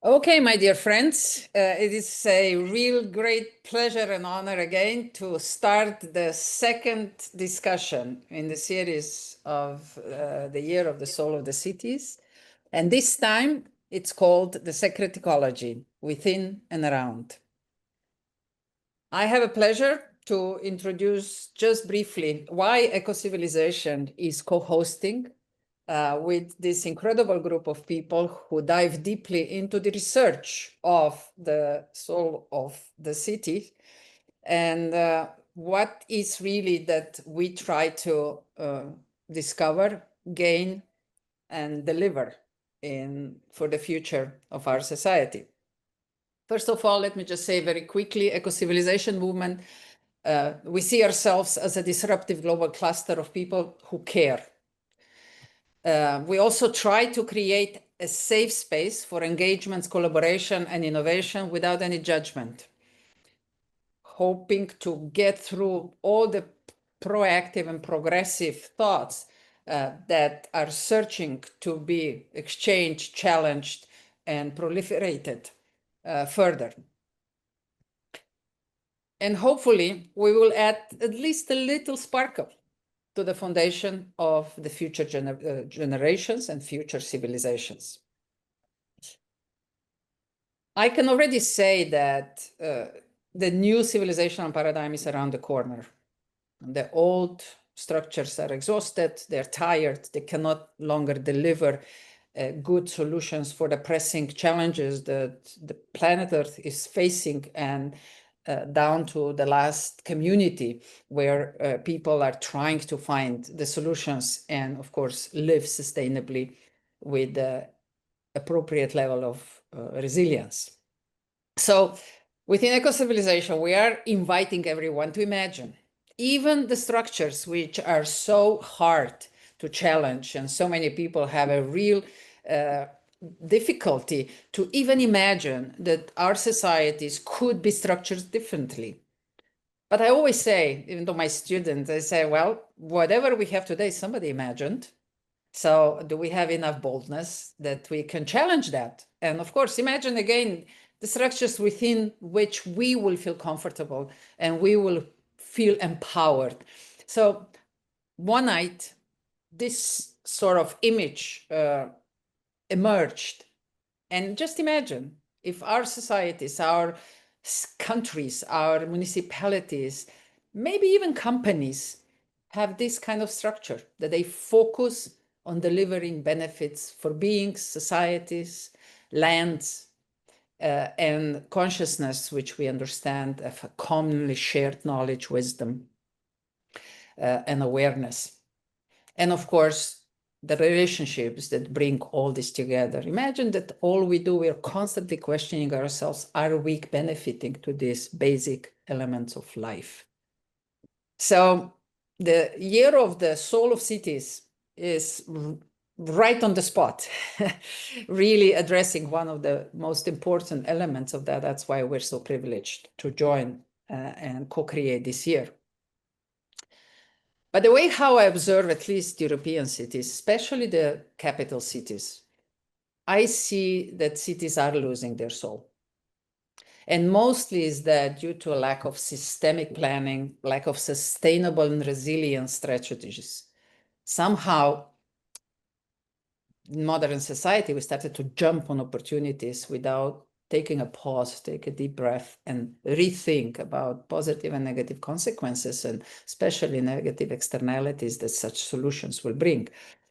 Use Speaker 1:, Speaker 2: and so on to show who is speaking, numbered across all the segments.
Speaker 1: Okay, my dear friends, it is a real great pleasure and honor again to start the second discussion in the series of the Year of the Soul of the Cities. And this time it's called the Sacred Ecology, Within and Around. I have a pleasure to introduce just briefly why Eco-Civilization is co-hosting with this incredible group of people who dive deeply into the research of the soul of the city and what is really that we try to discover, gain, and deliver for the future of our society. First of all, let me just say very quickly, Eco-Civilization movement, we see ourselves as a disruptive global cluster of people who care. We also try to create a safe space for engagements, collaboration, and innovation without any judgment, hoping to get through all the proactive and progressive thoughts that are searching to be exchanged, challenged, and proliferated further. And hopefully, we will add at least a little sparkle to the foundation of the future generations and future civilizations. I can already say that the new civilizational paradigm is around the corner. The old structures are exhausted, they're tired, they cannot longer deliver good solutions for the pressing challenges that the planet Earth is facing, and down to the last community where people are trying to find the solutions and, of course, live sustainably with the appropriate level of resilience. So within Eco-Civilization, we are inviting everyone to imagine even the structures which are so hard to challenge, and so many people have a real difficulty to even imagine that our societies could be structured differently. But I always say, even to my students, I say, well, whatever we have today, somebody imagined. So do we have enough boldness that we can challenge that? And of course, imagine again, the structures within which we will feel comfortable and we will feel empowered. So one night, this sort of image emerged. And just imagine if our societies, our countries, our municipalities, maybe even companies have this kind of structure, that they focus on delivering benefits for beings, societies, lands, and consciousness, which we understand of a commonly shared knowledge, wisdom, and awareness. And of course, the relationships that bring all this together. Imagine that all we do, we're constantly questioning ourselves, are we benefiting to these basic elements of life? So the Year of the Soul of Cities is right on the spot, really addressing one of the most important elements of that. That's why we're so privileged to join and co-create this year. But the way how I observe at least European cities, especially the capital cities, I see that cities are losing their soul. And mostly is that due to a lack of systemic planning, lack of sustainable and resilient strategies. Somehow, in modern society, we started to jump on opportunities without taking a pause, take a deep breath, and rethink about positive and negative consequences, and especially negative externalities that such solutions will bring.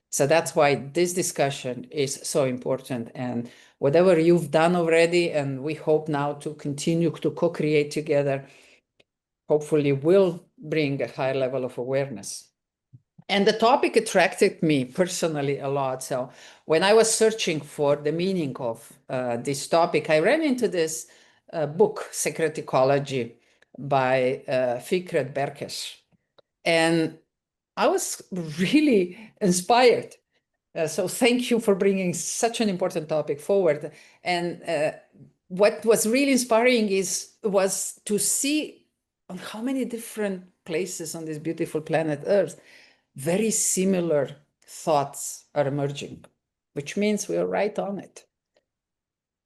Speaker 1: So that's why this discussion is so important. And whatever you've done already, and we hope now to continue to co-create together, hopefully will bring a higher level of awareness. And the topic attracted me personally a lot. So when I was searching for the meaning of this topic, I ran into this book, Sacred Ecology, by Fikret Berkes. And I was really inspired. So thank you for bringing such an important topic forward. And what was really inspiring was to see on how many different places on this beautiful planet Earth very similar thoughts are emerging, which means we are right on it.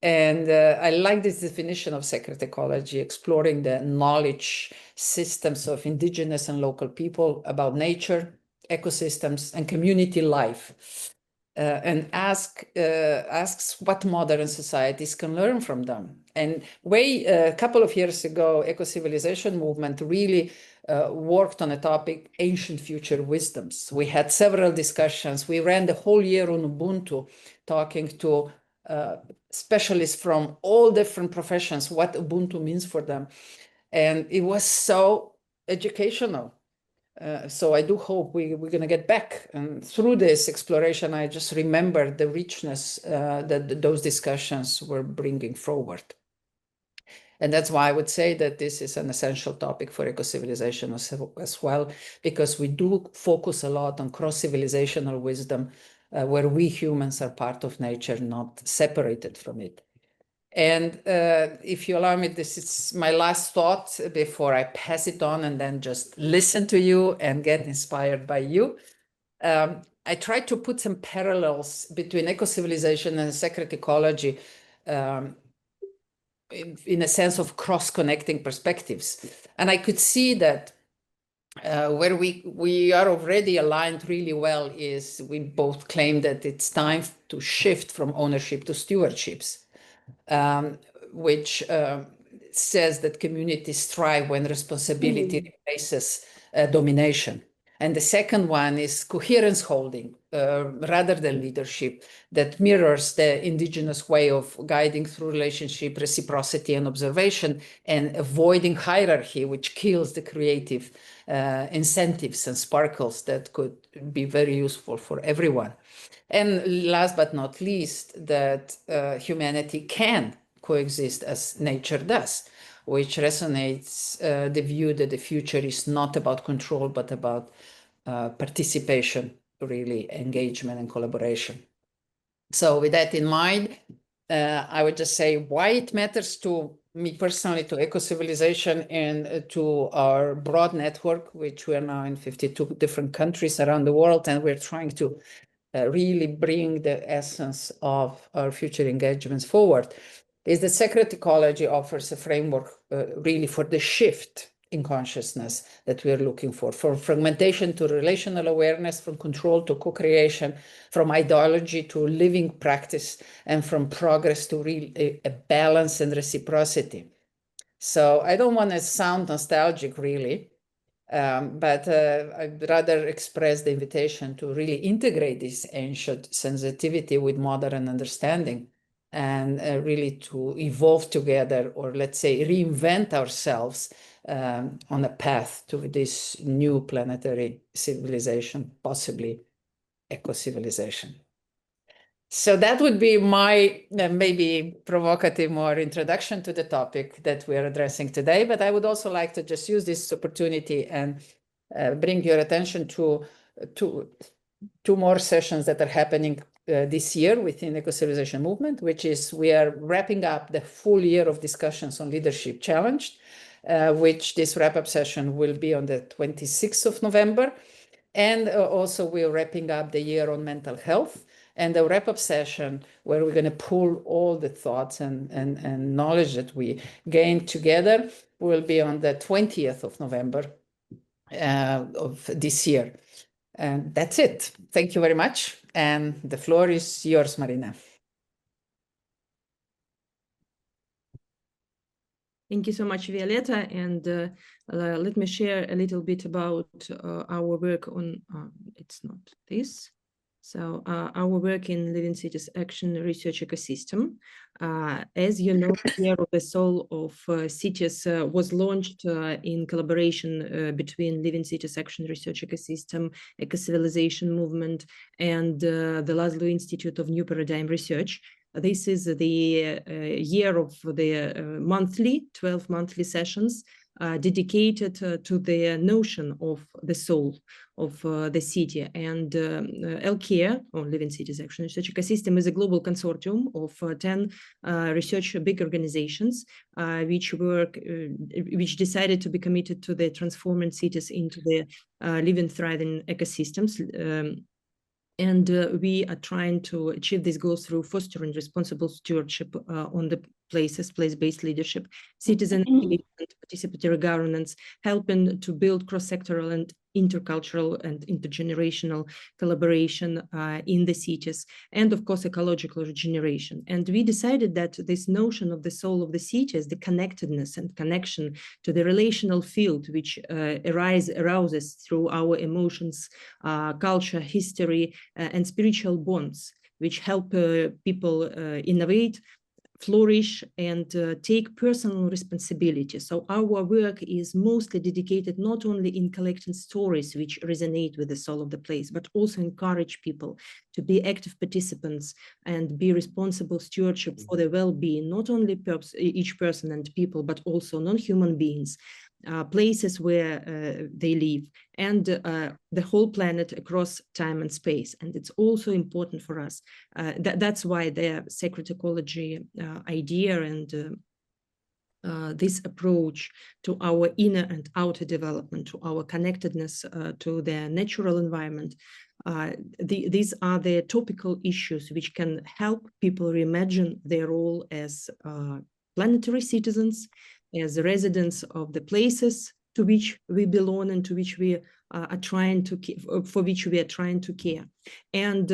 Speaker 1: And I like this definition of sacred ecology, exploring the knowledge systems of indigenous and local people about nature, ecosystems, and community life, and asks what modern societies can learn from them. And a couple of years ago, eco-civilization movement really worked on a topic, ancient future wisdoms. We had several discussions. We ran the whole year on Ubuntu, talking to specialists from all different professions, what Ubuntu means for them. And it was so educational. So I do hope we're going to get back. And through this exploration, I just remember the richness that those discussions were bringing forward. And that's why I would say that this is an essential topic for eco-civilization as well, because we do focus a lot on cross-civilizational wisdom, where we humans are part of nature, not separated from it. And if you allow me, this is my last thought before I pass it on and then just listen to you and get inspired by you. I tried to put some parallels between eco-civilization and sacred ecology, in a sense of cross-connecting perspectives. And I could see that where we are already aligned really well is we both claim that it's time to shift from ownership to stewardships, which says that communities thrive when responsibility replaces domination. And the second one is coherence holding, rather than leadership, that mirrors the indigenous way of guiding through relationship, reciprocity, and observation, and avoiding hierarchy, which kills the creative incentives and sparkles that could be very useful for everyone. And last but not least, that humanity can coexist as nature does, which resonates the view that the future is not about control, but about participation, really, engagement and collaboration. So with that in mind, I would just say why it matters to me personally, to eco-civilization, and to our broad network, which we are now in 52 different countries around the world, and we're trying to really bring the essence of our future engagements forward, is that sacred ecology offers a framework really for the shift in consciousness that we are looking for, from fragmentation to relational awareness, from control to co-creation, from ideology to living practice, and from progress to real a balance and reciprocity. So I don't want to sound nostalgic, really, but I'd rather express the invitation to really integrate this ancient sensitivity with modern understanding, and really to evolve together, or let's say reinvent ourselves on a path to this new planetary civilization, possibly eco-civilization. So that would be my maybe provocative more introduction to the topic that we are addressing today. But I would also like to just use this opportunity and bring your attention to two more sessions that are happening this year within the eco-civilization movement, which is we are wrapping up the full year of discussions on leadership challenged, which this wrap-up session will be on the 26th of November. And also we're wrapping up the year on mental health. And the wrap-up session where we're going to pull all the thoughts and knowledge that we gained together will be on the 20th of November of this year. And that's it. Thank you very much. And the floor is yours, Marina.
Speaker 2: Thank you so much, Violeta. And let me share a little bit about our work on, it's not this. So our work in Living Cities Action Research Ecosystem. As you know, Year of the Soul of Cities was launched in collaboration between Living Cities Action Research Ecosystem, Eco-Civilization Movement, and the Laszlo Institute of New Paradigm Research. This is the year of the 12 monthly sessions dedicated to the notion of the soul of the city. And LCARE, or Living Cities Action Research Ecosystem, is a global consortium of 10 research big organizations which decided to be committed to the transforming cities into the living, thriving ecosystems. And we are trying to achieve these goals through fostering responsible stewardship on the places, place-based leadership, citizen engagement, participatory governance, helping to build cross-sectoral and intercultural and intergenerational collaboration in the cities, and of course, ecological regeneration. And we decided that this notion of the soul of the cities, the connectedness and connection to the relational field, which arouses through our emotions, culture, history, and spiritual bonds, which help people innovate, flourish, and take personal responsibility. So our work is mostly dedicated not only in collecting stories which resonate with the soul of the place, but also encourage people to be active participants and be responsible stewardship for the well-being, not only each person and people, but also non-human beings, places where they live, and the whole planet across time and space. And it's also important for us. That's why the sacred ecology idea and this approach to our inner and outer development, to our connectedness to the natural environment, these are the topical issues which can help people reimagine their role as planetary citizens, as residents of the places to which we belong and to which we are trying to for which we are trying to care. And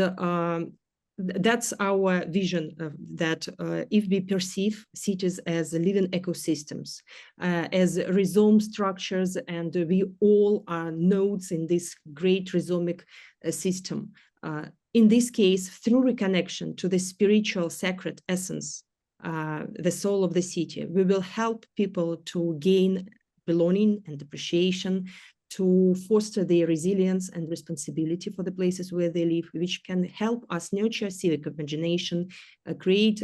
Speaker 2: that's our vision, that if we perceive cities as living ecosystems, as rhizome structures, and we all are nodes in this great rhizomic system, in this case, through reconnection to the spiritual sacred essence, the soul of the city, we will help people to gain belonging and appreciation, to foster their resilience and responsibility for the places where they live, which can help us nurture civic imagination, create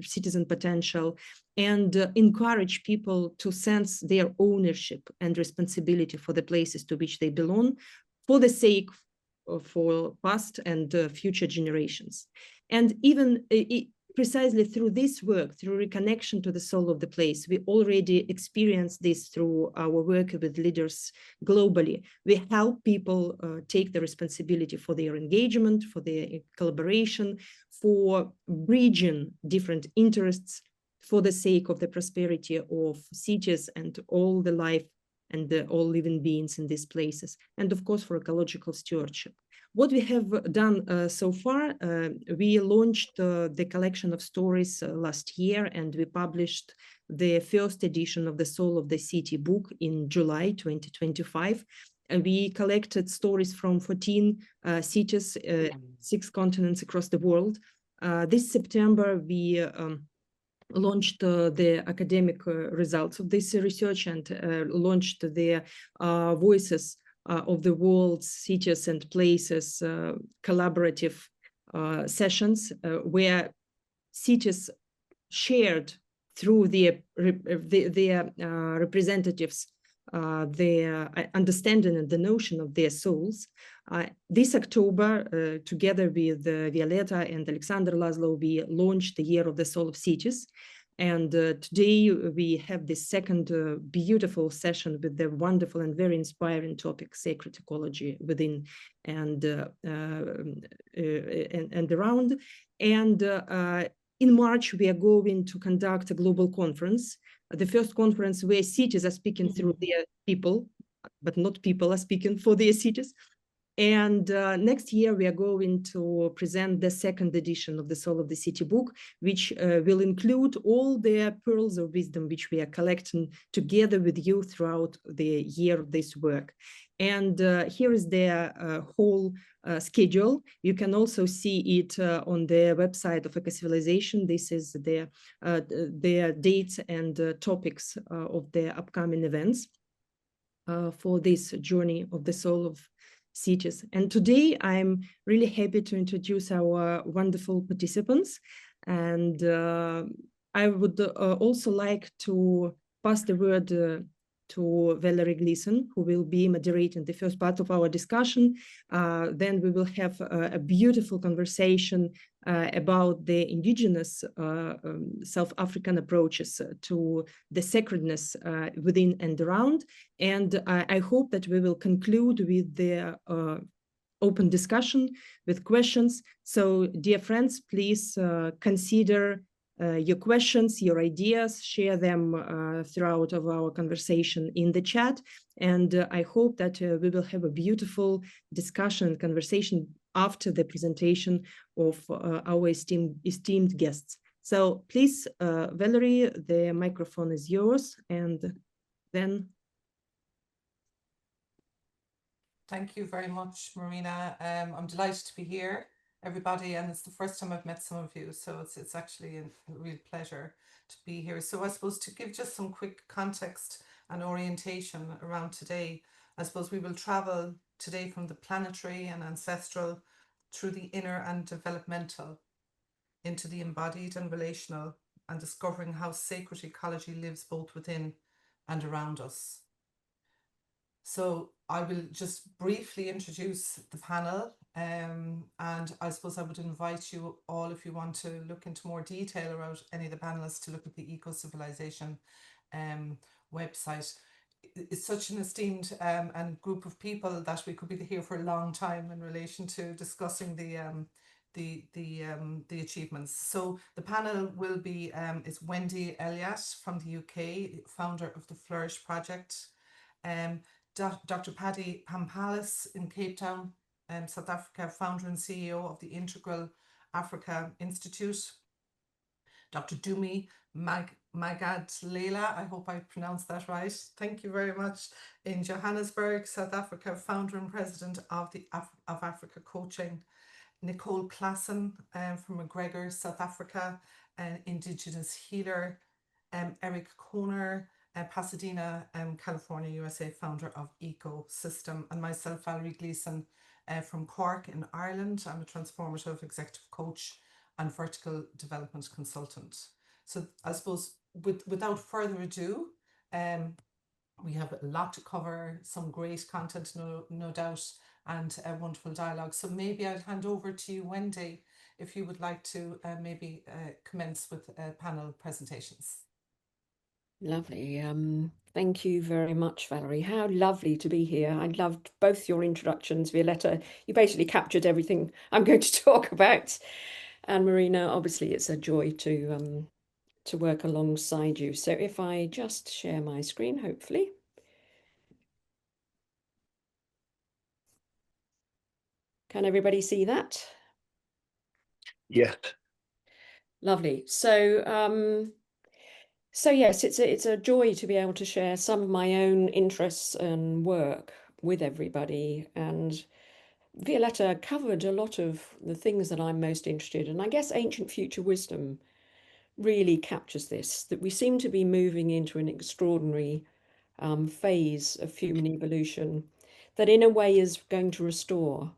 Speaker 2: citizen potential, and encourage people to sense their ownership and responsibility for the places to which they belong, for the sake for past and future generations. And even precisely through this work, through reconnection to the soul of the place, we already experienced this through our work with leaders globally. We help people take the responsibility for their engagement, for their collaboration, for bridging different interests for the sake of the prosperity of cities and all the life and all living beings in these places, and of course for ecological stewardship. What we have done so far, we launched the collection of stories last year, and we published the first edition of the Soul of the City book in July 2025. And we collected stories from 14 cities, 6 continents across the world. This September, we launched the academic results of this research and launched the Voices of the World's Cities and Places collaborative sessions, where cities shared through their representatives their understanding and the notion of their souls. This October, together with Violeta and Alexander Laszlo, we launched the Year of the Soul of Cities. And today we have this second beautiful session with the wonderful and very inspiring topic, sacred ecology within and around. And in March, we are going to conduct a global conference, the first conference where cities are speaking through their people, but not people are speaking for their cities. And next year, we are going to present the second edition of the Soul of the City book, which will include all the pearls of wisdom which we are collecting together with you throughout the year of this work. And here is their whole schedule. You can also see it on the website of Eco-Civilization. This is their dates and topics of the upcoming events for this journey of the soul of cities. And today I'm really happy to introduce our wonderful participants. And I would also like to pass the word to Valerie Gleason, who will be moderating the first part of our discussion. Then we will have a beautiful conversation about the indigenous South African approaches to the sacredness within and around. And I hope that we will conclude with the open discussion with questions. So dear friends, please consider your questions, your ideas, share them throughout of our conversation in the chat. And I hope that we will have a beautiful discussion and conversation after the presentation of our esteemed guests. So please, Valerie, the microphone is yours, and then.
Speaker 3: Thank you very much, Marina. I'm delighted to be here, everybody, and it's the first time I've met some of you, so it's actually a real pleasure to be here. So I suppose to give just some quick context and orientation around today, I suppose we will travel today from the planetary and ancestral through the inner and developmental into the embodied and relational, and discovering how sacred ecology lives both within and around us. So I will just briefly introduce the panel, and I suppose I would invite you all, if you want to look into more detail around any of the panelists, to look at the Eco-Civilization website. It's such an esteemed and group of people that we could be here for a long time in relation to discussing the achievements. So the panel will be is Wendy Elliott from the UK, founder of the Flourish Project, Dr. Paddy Pampalis in Cape Town, South Africa, founder and CEO of the Integral Africa Institute. Dr. Dumi Magadlela, I hope I pronounced that right. Thank you very much. In Johannesburg, South Africa, founder and president of the of Africa Coaching. Nicole Klassen from McGregor, South Africa, an Indigenous healer. Eric Kohner, Pasadena, California, USA, founder of Ecosystem, and myself, Valerie Gleeson, from Cork in Ireland. I'm a transformative executive coach and vertical development consultant. So I suppose without further ado, we have a lot to cover, some great content, no doubt, and a wonderful dialogue. So maybe I'll hand over to you, Wendy, if you would like to maybe commence with panel presentations.
Speaker 4: Lovely. Thank you very much, Valerie. How lovely to be here. I loved both your introductions, Violetta. You basically captured everything I'm going to talk about. And Marina, obviously it's a joy to work alongside you. So if I just share my screen, hopefully. Can everybody see that?
Speaker 5: Yes.
Speaker 4: Lovely. So yes, it's a joy to be able to share some of my own interests and work with everybody. And Violetta covered a lot of the things that I'm most interested in. I guess ancient future wisdom really captures this, that we seem to be moving into an extraordinary phase of human evolution that in a way is going to restore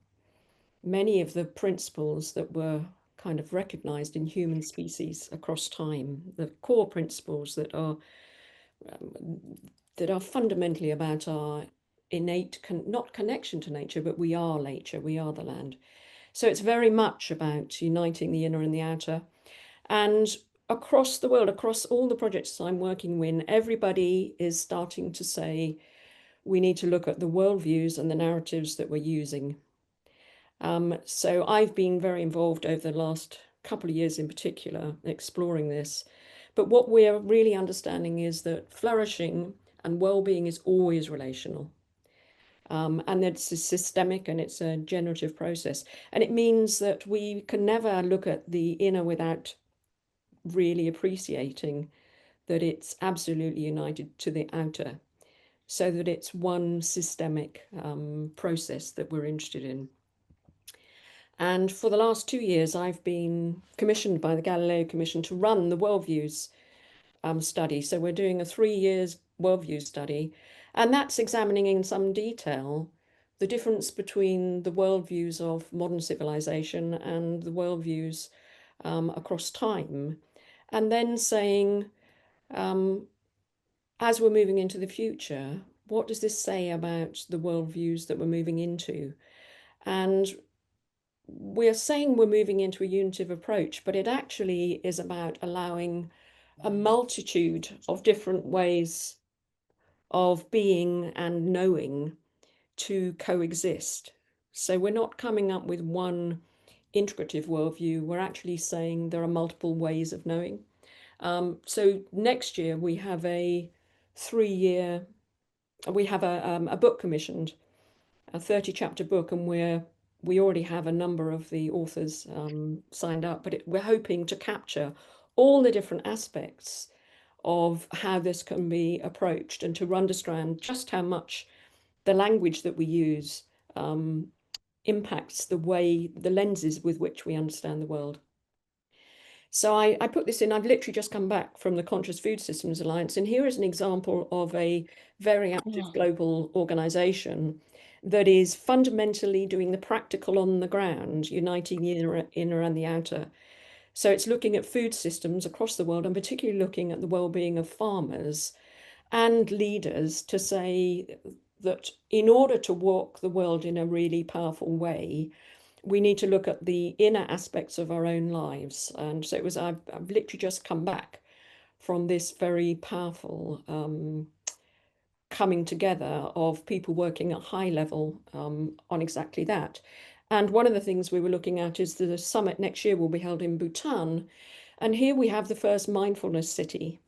Speaker 4: many of the principles that were kind of recognized in human species across time, the core principles that are fundamentally about our innate, not connection to nature, but we are nature, we are the land. So it's very much about uniting the inner and the outer. And across the world, across all the projects I'm working with, everybody is starting to say, we need to look at the worldviews and the narratives that we're using. So I've been very involved over the last couple of years in particular, exploring this. But what we're really understanding is that flourishing and well-being is always relational. And it's a systemic and it's a generative process. And it means that we can never look at the inner without really appreciating that it's absolutely united to the outer, so that it's one systemic process that we're interested in. And for the last 2 years, I've been commissioned by the Galileo Commission to run the Worldviews study. So we're doing a 3 years worldview study, and that's examining in some detail the difference between the worldviews of modern civilization and the worldviews across time. And then saying, as we're moving into the future, what does this say about the worldviews that we're moving into? And we're saying we're moving into a unitive approach, but it actually is about allowing a multitude of different ways of being and knowing to coexist. So we're not coming up with one integrative worldview. We're actually saying there are multiple ways of knowing. So next year we have a 3-year, we have a book commissioned, a 30-chapter book, and we already have a number of the authors signed up, but we're hoping to capture all the different aspects of how this can be approached and to understand just how much the language that we use impacts the lenses with which we understand the world. So I put this in, I've literally just come back from the Conscious Food Systems Alliance, and here is an example of a very active global organization that is fundamentally doing the practical on the ground, uniting the inner and the outer. So it's looking at food systems across the world, and particularly looking at the well-being of farmers and leaders, to say that in order to walk the world in a really powerful way, we need to look at the inner aspects of our own lives. And so I've literally just come back from this very powerful coming together of people working at high level on exactly that. And one of the things we were looking at is the summit next year will be held in Bhutan. And here we have the first mindfulness city.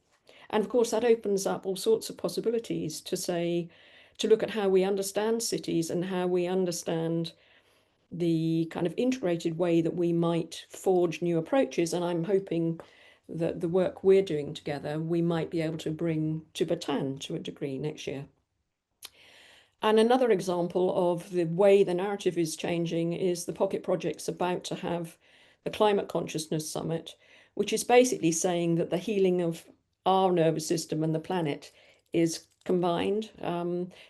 Speaker 4: And of course, that opens up all sorts of possibilities to look at how we understand cities and how we understand the kind of integrated way that we might forge new approaches. And I'm hoping that the work we're doing together, we might be able to bring to Bhutan to a degree next year. And another example of the way the narrative is changing is the Pocket Project's about to have the Climate Consciousness Summit, which is basically saying that the healing of our nervous system and the planet is combined.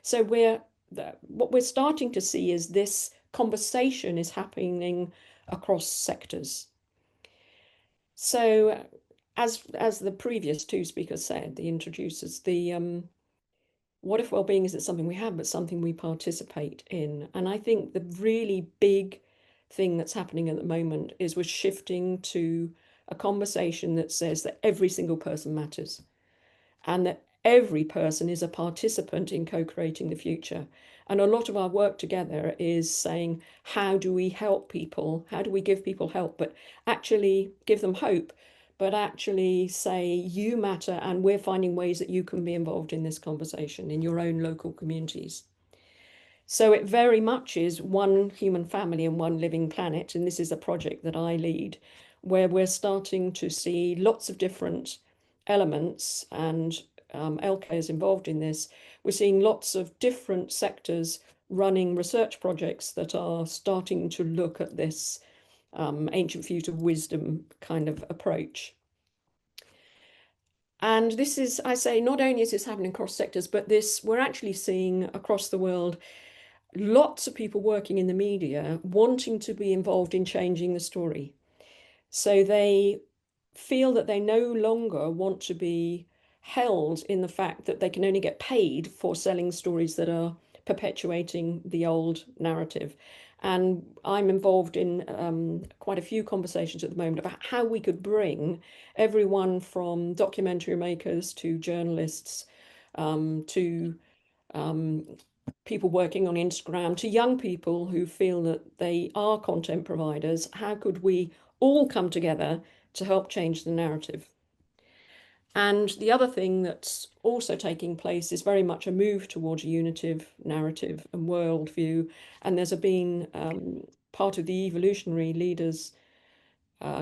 Speaker 4: So what we're starting to see is this conversation is happening across sectors. So as the previous two speakers said, the introducers, what if well-being isn't something we have, but something we participate in? And I think the really big thing that's happening at the moment is we're shifting to a conversation that says that every single person matters and that every person is a participant in co-creating the future. And a lot of our work together is saying, how do we help people? How do we give people help, but actually give them hope, but actually say you matter, and we're finding ways that you can be involved in this conversation in your own local communities. So it very much is one human family and one living planet. And this is a project that I lead, where we're starting to see lots of different elements, and LK is involved in this. We're seeing lots of different sectors running research projects that are starting to look at this ancient feudal wisdom kind of approach. And this is, I say, not only is this happening across sectors, but we're actually seeing across the world lots of people working in the media wanting to be involved in changing the story. So they feel that they no longer want to be held in the fact that they can only get paid for selling stories that are perpetuating the old narrative. And I'm involved in quite a few conversations at the moment about how we could bring everyone from documentary makers to journalists to people working on Instagram to young people who feel that they are content providers. How could we all come together to help change the narrative? And the other thing that's also taking place is very much a move towards a unitive narrative and worldview. And there's been part of the evolutionary leaders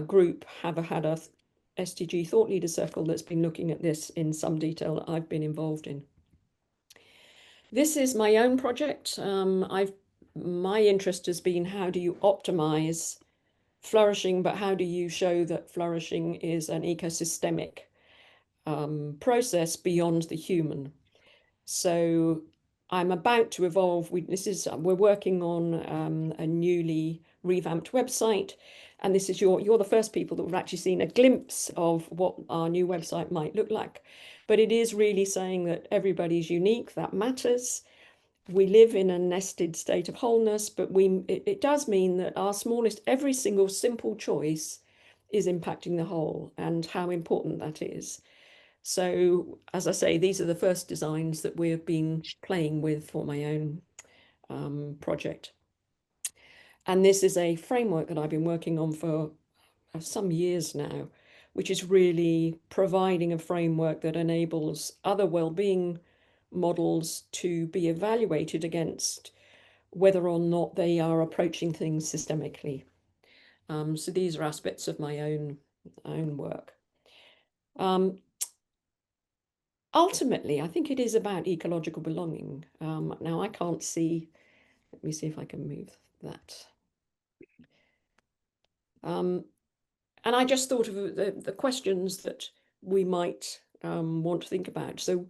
Speaker 4: group have had a SDG thought leader circle that's been looking at this in some detail that I've been involved in. This is my own project. My interest has been, how do you optimize flourishing, but how do you show that flourishing is an ecosystemic process beyond the human? So I'm about to evolve. We're working on a newly revamped website, and this is you're the first people that have actually seen a glimpse of what our new website might look like. But it is really saying that everybody's unique, that matters. We live in a nested state of wholeness, but it does mean that our smallest, every single simple choice is impacting the whole, and how important that is. So, as I say, these are the first designs that we've been playing with for my own project. And this is a framework that I've been working on for some years now, which is really providing a framework that enables other well-being models to be evaluated against whether or not they are approaching things systemically. So these are aspects of my own work. Ultimately, I think it is about ecological belonging. Now I can't see, let me see if I can move that. And I just thought of the questions that we might want to think about. So,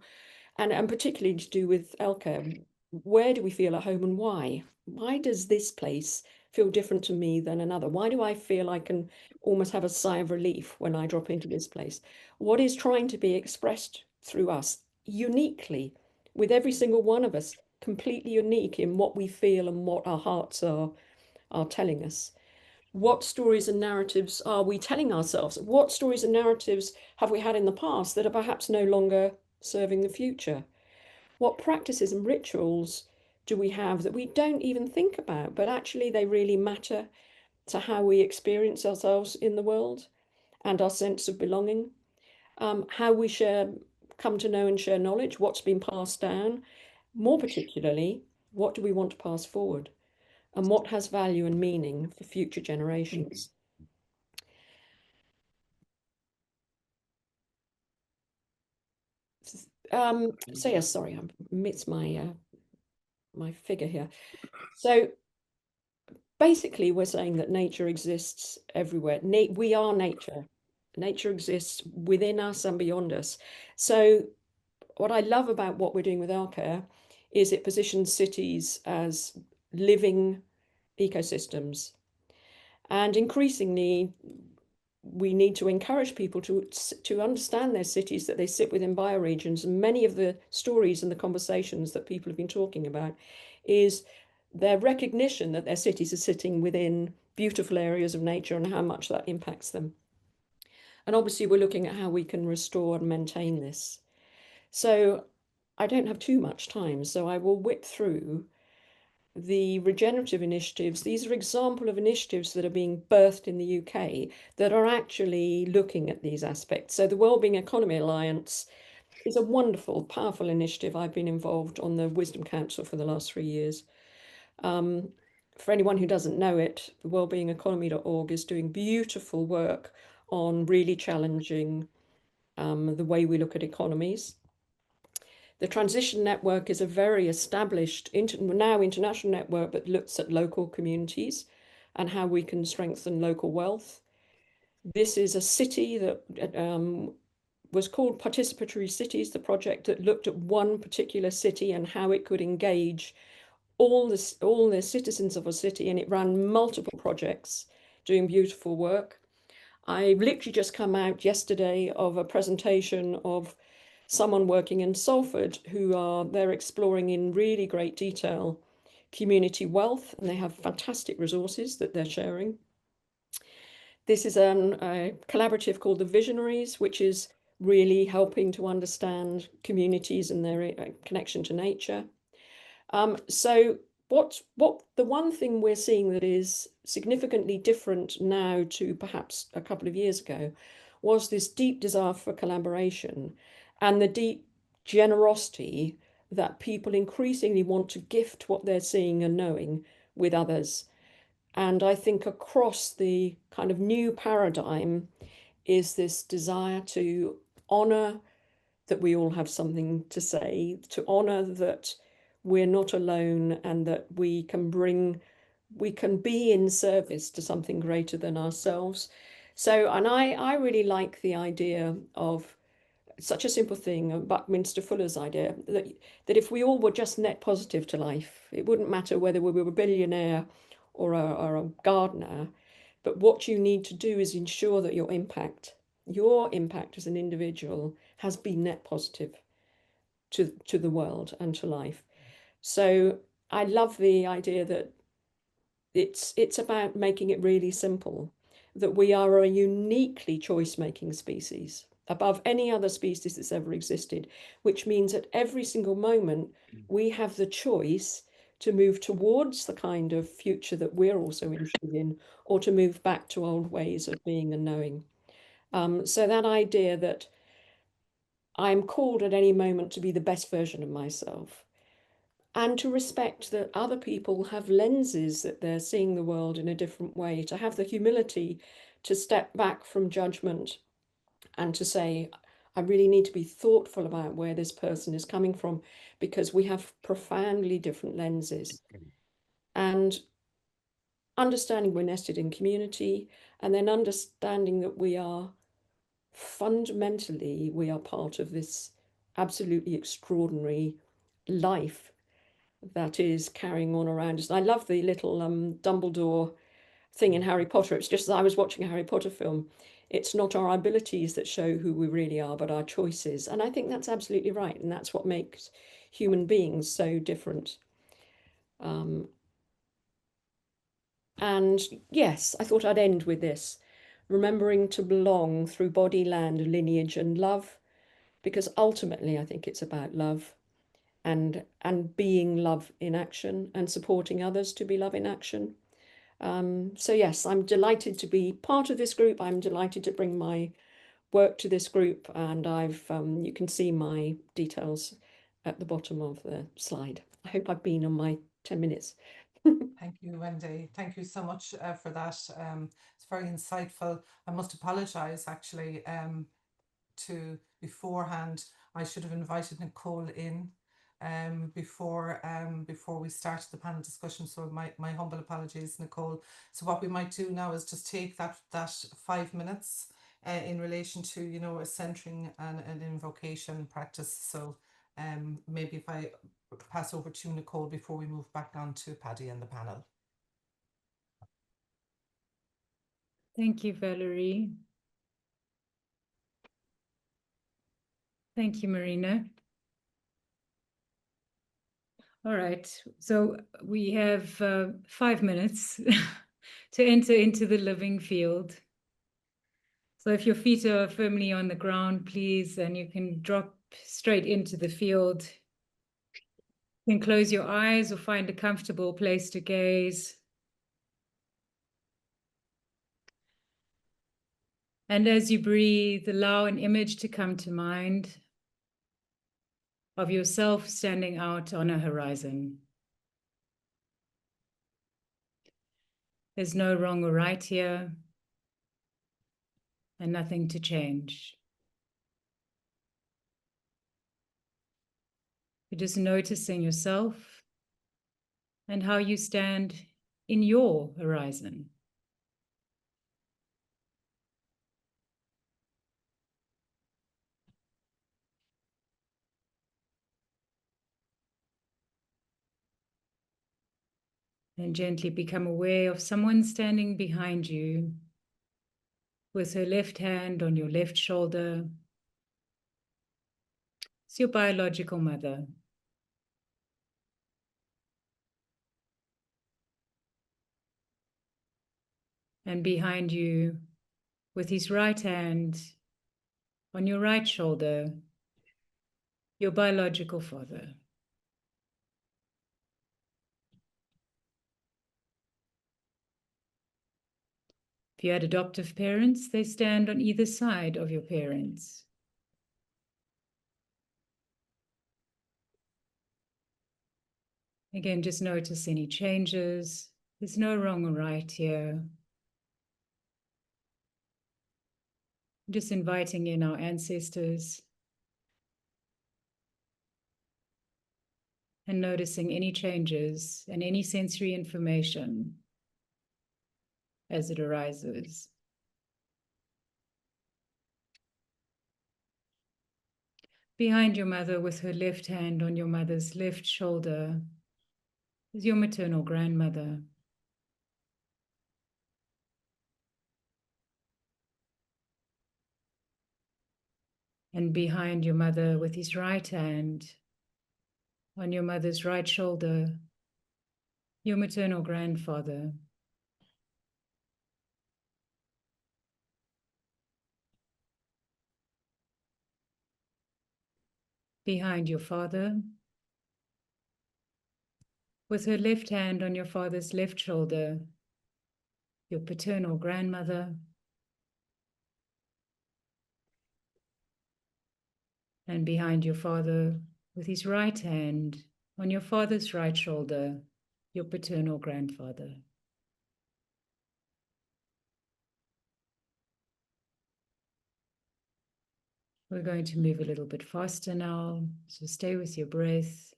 Speaker 4: and particularly to do with Elke, where do we feel at home and why? Why does this place feel different to me than another? Why do I feel I can almost have a sigh of relief when I drop into this place? What is trying to be expressed through us uniquely, with every single one of us, completely unique in what we feel and what our hearts are telling us? What stories and narratives are we telling ourselves? What stories and narratives have we had in the past that are perhaps no longer serving the future? What practices and rituals do we have that we don't even think about, but actually they really matter to how we experience ourselves in the world and our sense of belonging? How we come to know and share knowledge, what's been passed down, more particularly, what do we want to pass forward? And what has value and meaning for future generations? So yes, sorry, I missed my my figure here. So basically, we're saying that nature exists everywhere. We are nature. Nature exists within us and beyond us. So what I love about what we're doing with Alcare is it positions cities as living ecosystems. And increasingly, we need to encourage people to understand their cities, that they sit within bioregions. And many of the stories and the conversations that people have been talking about is their recognition that their cities are sitting within beautiful areas of nature and how much that impacts them. And obviously, we're looking at how we can restore and maintain this. So I don't have too much time, so I will whip through the regenerative initiatives. These are examples of initiatives that are being birthed in the UK that are actually looking at these aspects. So the Wellbeing Economy Alliance is a wonderful, powerful initiative. I've been involved on the Wisdom Council for the last 3 years. For anyone who doesn't know it, the wellbeingeconomy.org is doing beautiful work on really challenging the way we look at economies. The Transition Network is a very established, now international network, but looks at local communities and how we can strengthen local wealth. This is a city that was called Participatory Cities, the project that looked at one particular city and how it could engage all the citizens of a city, and it ran multiple projects doing beautiful work. I literally just come out yesterday of a presentation of someone working in Salford they're exploring in really great detail community wealth, and they have fantastic resources that they're sharing. This is a collaborative called the Visionaries, which is really helping to understand communities and their connection to nature. So what the one thing we're seeing that is significantly different now to perhaps a couple of years ago was this deep desire for collaboration and the deep generosity that people increasingly want to gift what they're seeing and knowing with others. And I think across the kind of new paradigm is this desire to honor that we all have something to say, to honor that we're not alone and that we can be in service to something greater than ourselves. So, and I really like the idea of such a simple thing, Buckminster Fuller's idea that if we all were just net positive to life, it wouldn't matter whether we were a billionaire or a gardener, but what you need to do is ensure that your impact as an individual has been net positive to the world and to life. So I love the idea that it's about making it really simple, that we are a uniquely choice-making species above any other species that's ever existed, which means at every single moment we have the choice to move towards the kind of future that we're also interested in, or to move back to old ways of being and knowing. So that idea that I'm called at any moment to be the best version of myself, and to respect that other people have lenses that they're seeing the world in a different way, to have the humility to step back from judgment and to say, I really need to be thoughtful about where this person is coming from, because we have profoundly different lenses. And understanding we're nested in community, and then understanding that we are fundamentally, we are part of this absolutely extraordinary life that is carrying on around us. I love the little Dumbledore thing in Harry Potter. It's just as I was watching a Harry Potter film. It's not our abilities that show who we really are, but our choices. And I think that's absolutely right. And that's what makes human beings so different. And yes, I thought I'd end with this. Remembering to belong through body, land, lineage, and love. Because ultimately, I think it's about love. And being love in action, and supporting others to be love in action. So yes, I'm delighted to be part of this group. I'm delighted to bring my work to this group, and you can see my details at the bottom of the slide. I hope I've been on my 10 minutes.
Speaker 3: Thank you, Wendy. Thank you so much for that. It's very insightful. I must apologise actually to beforehand. I should have invited Nicole in before we started the panel discussion. So my humble apologies, Nicole. So what we might do now is just take that 5 minutes in relation to, you know, a centering and an invocation practice. So maybe if I pass over to Nicole before we move back on to Paddy and the panel.
Speaker 6: Thank you, Valerie. Thank you, Marina. All right, so we have 5 minutes to enter into the living field. So if your feet are firmly on the ground, please, and you can drop straight into the field. You can close your eyes or find a comfortable place to gaze. And as you breathe, allow an image to come to mind of yourself standing out on a horizon. There's no wrong or right here, and nothing to change. You're just noticing yourself and how you stand in your horizon. And gently become aware of someone standing behind you with her left hand on your left shoulder. It's your biological mother. And behind you, with his right hand on your right shoulder, your biological father. If you had adoptive parents, they stand on either side of your parents. Again, just notice any changes. There's no wrong or right here. Just inviting in our ancestors and noticing any changes and any sensory information as it arises. Behind your mother, with her left hand on your mother's left shoulder, is your maternal grandmother. And behind your mother, with his right hand on your mother's right shoulder, your maternal grandfather. Behind your father, with her left hand on your father's left shoulder, your paternal grandmother, and behind your father, with his right hand on your father's right shoulder, your paternal grandfather. We're going to move a little bit faster now, so stay with your breath.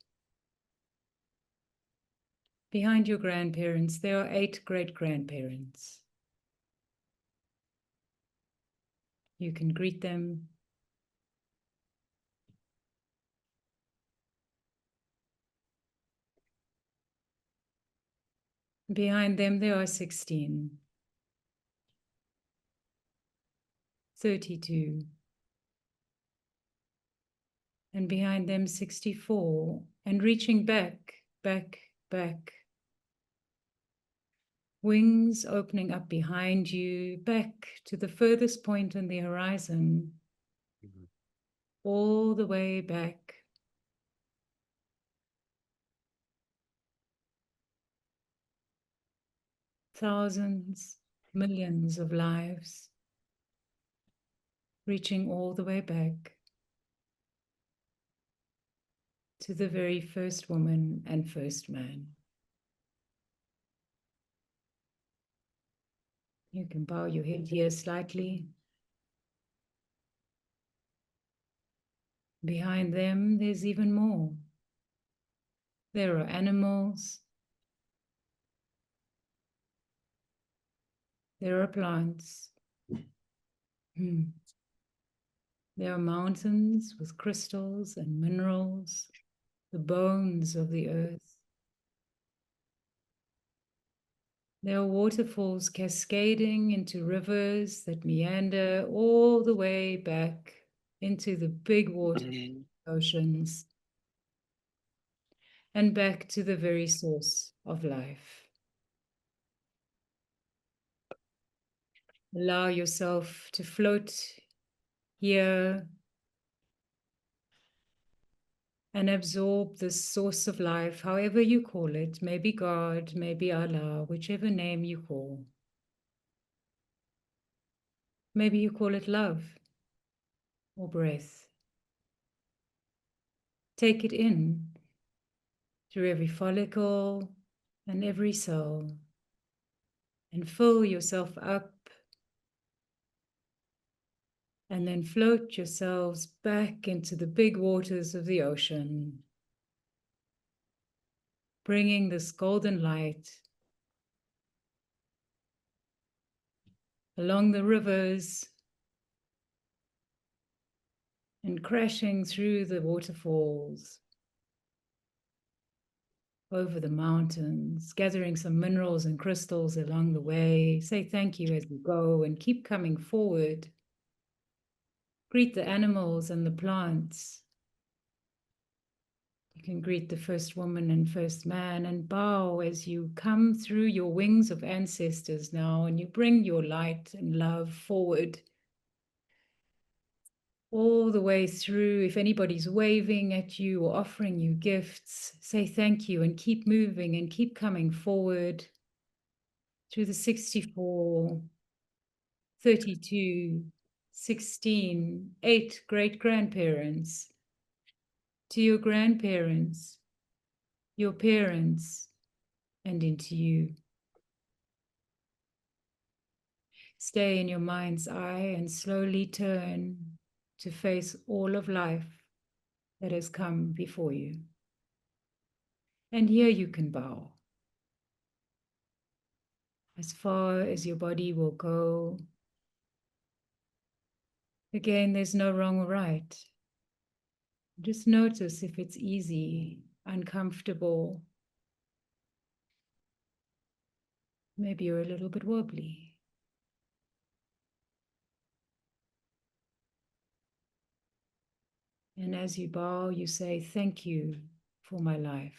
Speaker 6: Behind your grandparents, there are 8 great-grandparents. You can greet them. Behind them, there are 16, 32, and behind them 64, and reaching back, back, back. Wings opening up behind you, back to the furthest point on the horizon, all the way back. Thousands, millions of lives, reaching all the way back to the very first woman and first man. You can bow your head here slightly. Behind them, there's even more. There are animals. There are plants. There are mountains with crystals and minerals, the bones of the earth. There are waterfalls cascading into rivers that meander all the way back into the big water oceans and back to the very source of life. Allow yourself to float here and absorb this source of life, however you call it, maybe God, maybe Allah, whichever name you call. Maybe you call it love or breath. Take it in through every follicle and every cell and fill yourself up, and then float yourselves back into the big waters of the ocean, bringing this golden light along the rivers and crashing through the waterfalls, over the mountains, gathering some minerals and crystals along the way. Say thank you as you go and keep coming forward. Greet the animals and the plants. You can greet the first woman and first man and bow as you come through your wings of ancestors now, and you bring your light and love forward all the way through. If anybody's waving at you or offering you gifts, say thank you and keep moving and keep coming forward through the 64, 32, 16, 8 great-grandparents, to your grandparents, your parents, and into you. Stay in your mind's eye and slowly turn to face all of life that has come before you. And here you can bow as far as your body will go. Again, there's no wrong or right. Just notice if it's easy, uncomfortable. Maybe you're a little bit wobbly. And as you bow, you say, thank you for my life.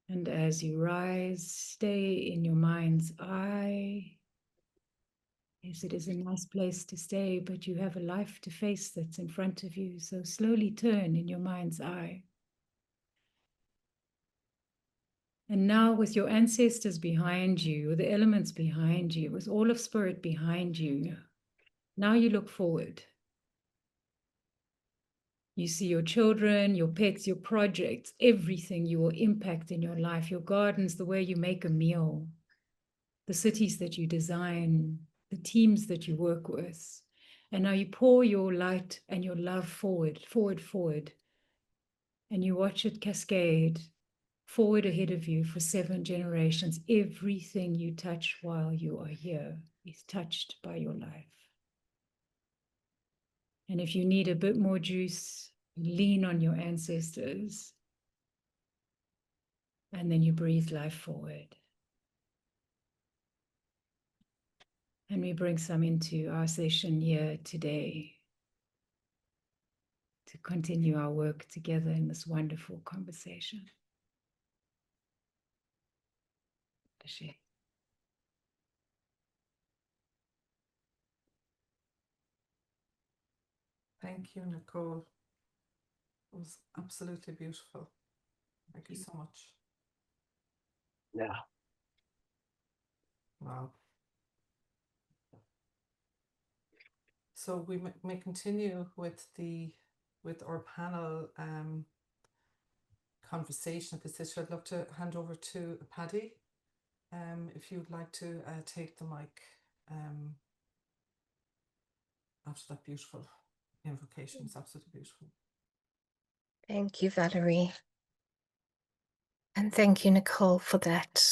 Speaker 6: And as you rise, stay in your mind's eye Yes, it is a nice place to stay, but you have a life to face that's in front of you. So slowly turn in your mind's eye. And now with your ancestors behind you, the elements behind you, with all of spirit behind you, now you look forward. You see your children, your pets, your projects, everything you will impact in your life, your gardens, the way you make a meal, the cities that you design, the teams that you work with. And now you pour your light and your love forward, forward, forward. And you watch it cascade forward ahead of you for 7 generations. Everything you touch while you are here is touched by your life. And if you need a bit more juice, lean on your ancestors. And then you breathe life forward. And we bring some into our session here today to continue our work together in this wonderful conversation. Ashe.
Speaker 3: Thank you, Nicole. It was absolutely beautiful. Thank you so much.
Speaker 5: Yeah.
Speaker 3: Wow. So we may continue with our panel conversation at this stage. I'd love to hand over to Paddy, if you'd like to take the mic after that beautiful invocation. It's absolutely beautiful.
Speaker 7: Thank you, Valerie. And thank you, Nicole, for that.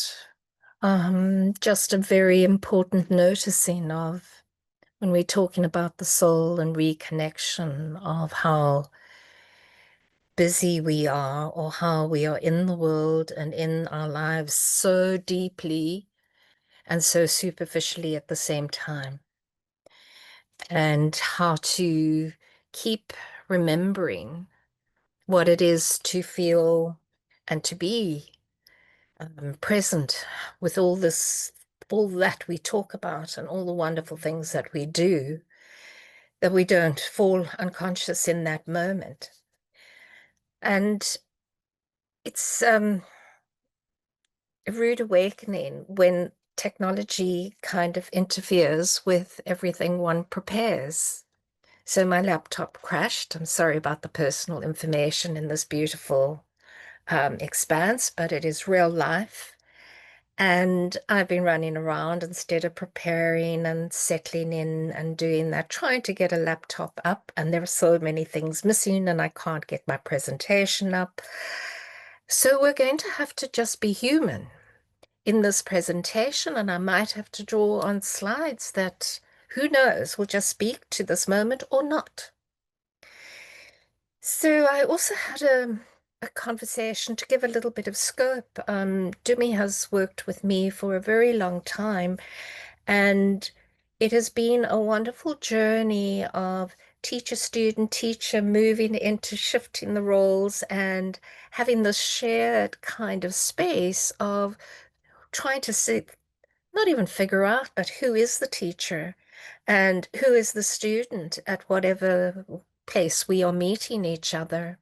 Speaker 7: Just a very important noticing of when we're talking about the soul and reconnection of how busy we are, or how we are in the world and in our lives so deeply and so superficially at the same time. And how to keep remembering what it is to feel and to be present with all that we talk about and all the wonderful things that we do, that we don't fall unconscious in that moment. And it's a rude awakening when technology kind of interferes with everything one prepares. So my laptop crashed. I'm sorry about the personal information in this beautiful expanse, but it is real life. And I've been running around instead of preparing and settling in and doing that, trying to get a laptop up. And there are so many things missing and I can't get my presentation up. So we're going to have to just be human in this presentation. And I might have to draw on slides that, who knows, will just speak to this moment or not. So I also had a conversation to give a little bit of scope. Dumi has worked with me for a very long time, and it has been a wonderful journey of teacher, student, teacher, moving into shifting the roles and having this shared kind of space of trying to see, not even figure out, but who is the teacher and who is the student at whatever place we are meeting each other.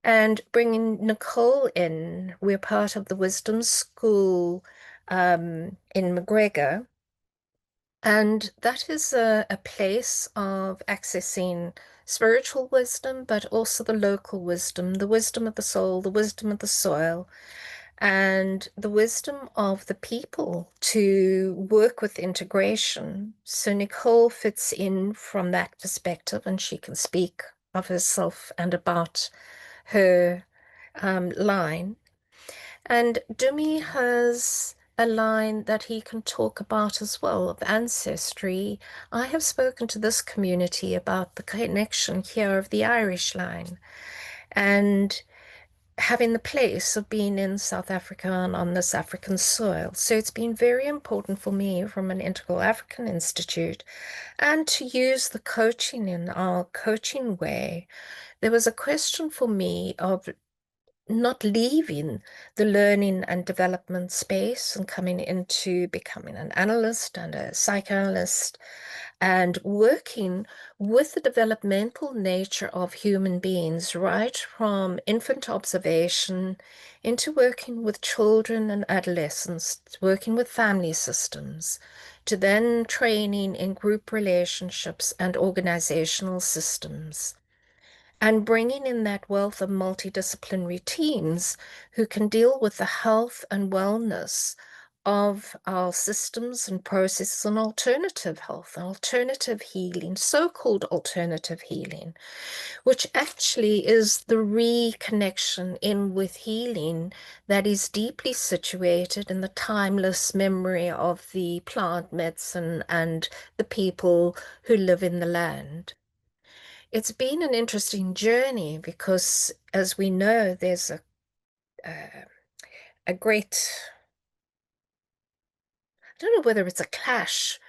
Speaker 7: And bringing Nicole in, we're part of the Wisdom School in McGregor. And that is a place of accessing spiritual wisdom, but also the local wisdom, the wisdom of the soul, the wisdom of the soil, and the wisdom of the people to work with integration. So Nicole fits in from that perspective, and she can speak of herself and about her line. And Dumi has a line that he can talk about as well of ancestry. I have spoken to this community about the connection here of the Irish line and having the place of being in South Africa and on this African soil. So it's been very important for me from an Integral African Institute and to use the coaching in our coaching way. There was a question for me of not leaving the learning and development space and coming into becoming an analyst and a psychoanalyst and working with the developmental nature of human beings, right from infant observation into working with children and adolescents, working with family systems, to then training in group relationships and organizational systems, and bringing in that wealth of multidisciplinary teams who can deal with the health and wellness of our systems and processes and alternative health, alternative healing, so-called alternative healing, which actually is the reconnection in with healing that is deeply situated in the timeless memory of the plant medicine and the people who live in the land. It's been an interesting journey because, as we know, there's a great, I don't know whether it's a clash.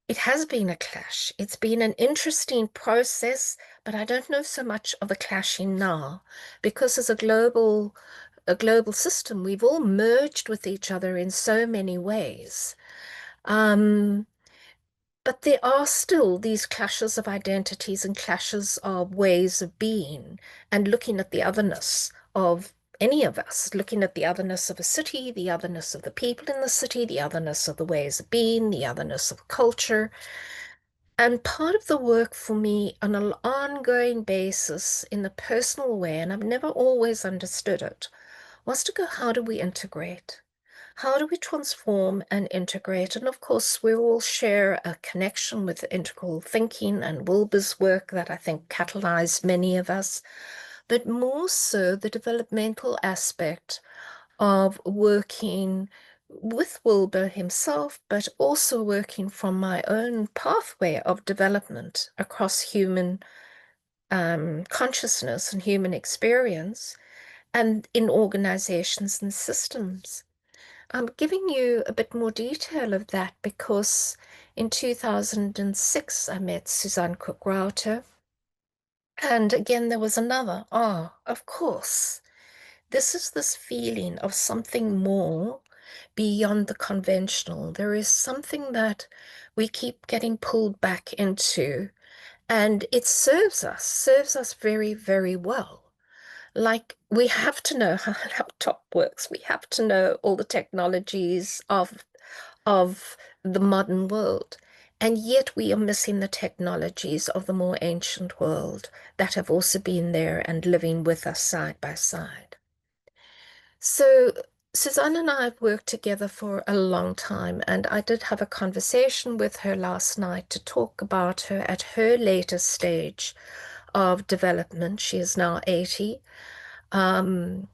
Speaker 7: It has been a clash. It's been an interesting process, but I don't know so much of a clashing now because as a global system, we've all merged with each other in so many ways. But there are still these clashes of identities and clashes of ways of being and looking at the otherness of any of us, looking at the otherness of a city, the otherness of the people in the city, the otherness of the ways of being, the otherness of culture. And part of the work for me on an ongoing basis in a personal way, and I've never always understood it, was to go, how do we integrate? How do we transform and integrate? And of course, we all share a connection with integral thinking and Wilber's work that I think catalyzed many of us, but more so the developmental aspect of working with Wilber himself, but also working from my own pathway of development across human consciousness and human experience and in organizations and systems. I'm giving you a bit more detail of that because in 2006, I met Suzanne Cook-Rauter. And again, there was another, of course, this is this feeling of something more beyond the conventional. There is something that we keep getting pulled back into, and it serves us very, very well. Like, we have to know how a laptop works. We have to know all the technologies of the modern world. And yet we are missing the technologies of the more ancient world that have also been there and living with us side by side. So Suzanne and I have worked together for a long time, and I did have a conversation with her last night to talk about her at her later stage of development. She is now 80. And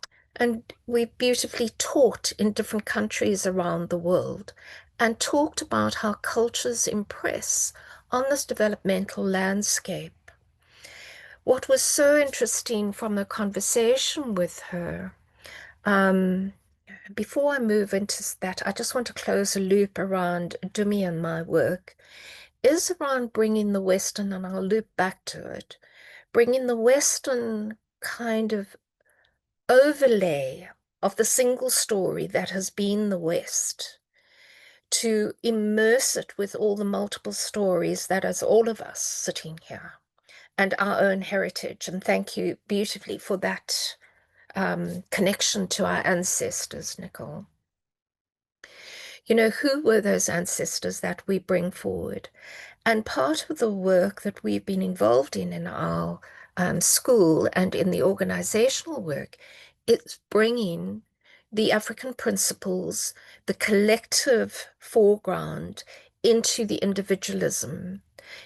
Speaker 7: we beautifully taught in different countries around the world and talked about how cultures impress on this developmental landscape. What was so interesting from the conversation with her, before I move into that, I just want to close a loop around Dumi and my work, is around bringing the Western, and I'll loop back to it, bringing the Western kind of overlay of the single story that has been the West, to immerse it with all the multiple stories that is all of us sitting here and our own heritage. And thank you beautifully for that connection to our ancestors, Nicole. You know, who were those ancestors that we bring forward? And part of the work that we've been involved in our school and in the organizational work is bringing the African principles, the collective foreground into the individualism.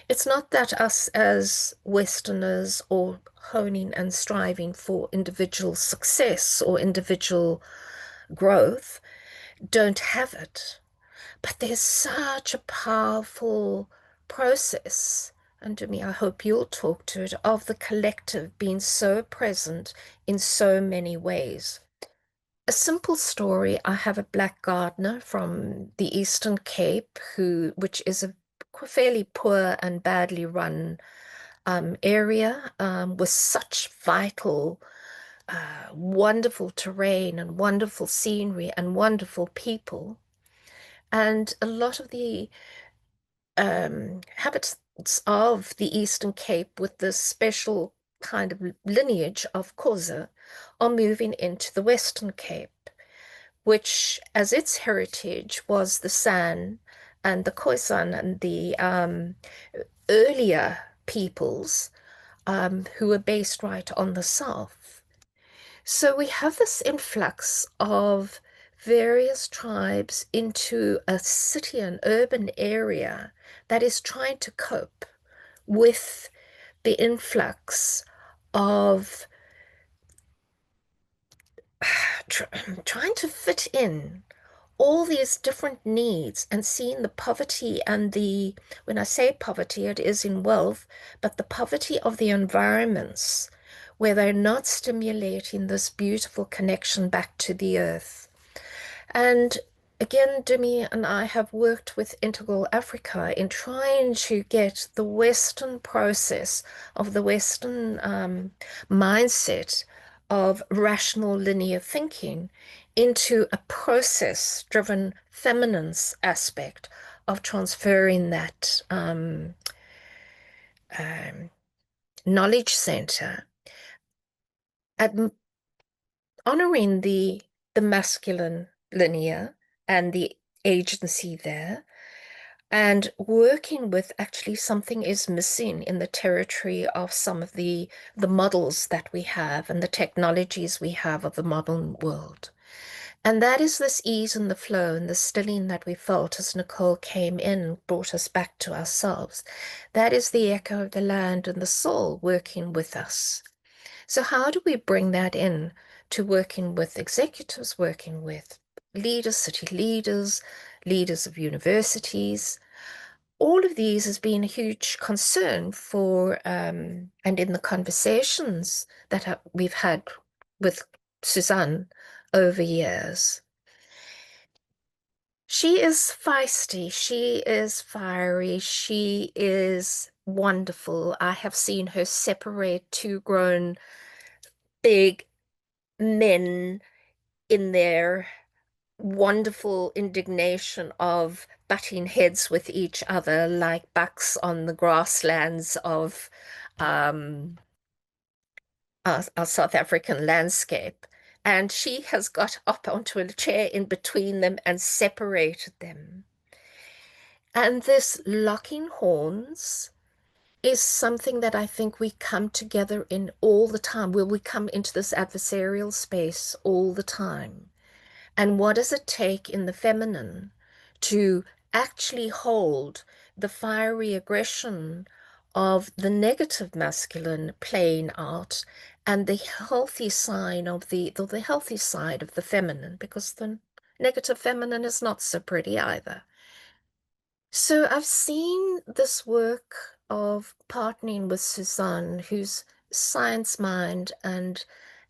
Speaker 7: It's not that us as Westerners or honing and striving for individual success or individual growth don't have it. But there's such a powerful process, and to me, I hope you'll talk to it, of the collective being so present in so many ways. A simple story, I have a black gardener from the Eastern Cape, which is a fairly poor and badly run area with such vital wonderful terrain and wonderful scenery and wonderful people. And a lot of the habits of the Eastern Cape with this special kind of lineage of Xhosa are moving into the Western Cape, which as its heritage was the San and the Khoisan and the earlier peoples who were based right on the south. So we have this influx of various tribes into a city and urban area that is trying to cope with the influx of trying to fit in all these different needs and seeing the poverty and the, when I say poverty, it is in wealth, but the poverty of the environments where they're not stimulating this beautiful connection back to the earth. And again, Demi and I have worked with Integral Africa in trying to get the Western process of the Western mindset of rational linear thinking into a process-driven feminine aspect of transferring that knowledge center and honoring the masculine linear and the agency there, and working with actually something is missing in the territory of some of the models that we have and the technologies we have of the modern world. And that is this ease and the flow and the stilling that we felt as Nicole came in and brought us back to ourselves. That is the echo of the land and the soul working with us. So how do we bring that in to working with executives, working with leaders, city leaders, leaders of universities? All of these has been a huge concern for, and in the conversations that we've had with Suzanne over years. She is feisty, she is fiery, she is wonderful. I have seen her separate two grown big men in their wonderful indignation of butting heads with each other like bucks on the grasslands of our South African landscape. And she has got up onto a chair in between them and separated them. And this locking horns is something that I think we come together in all the time, where we come into this adversarial space all the time. And what does it take in the feminine to actually hold the fiery aggression of the negative masculine playing out and the healthy side of the healthy side of the feminine, because the negative feminine is not so pretty either. So I've seen this work of partnering with Suzanne, whose science mind and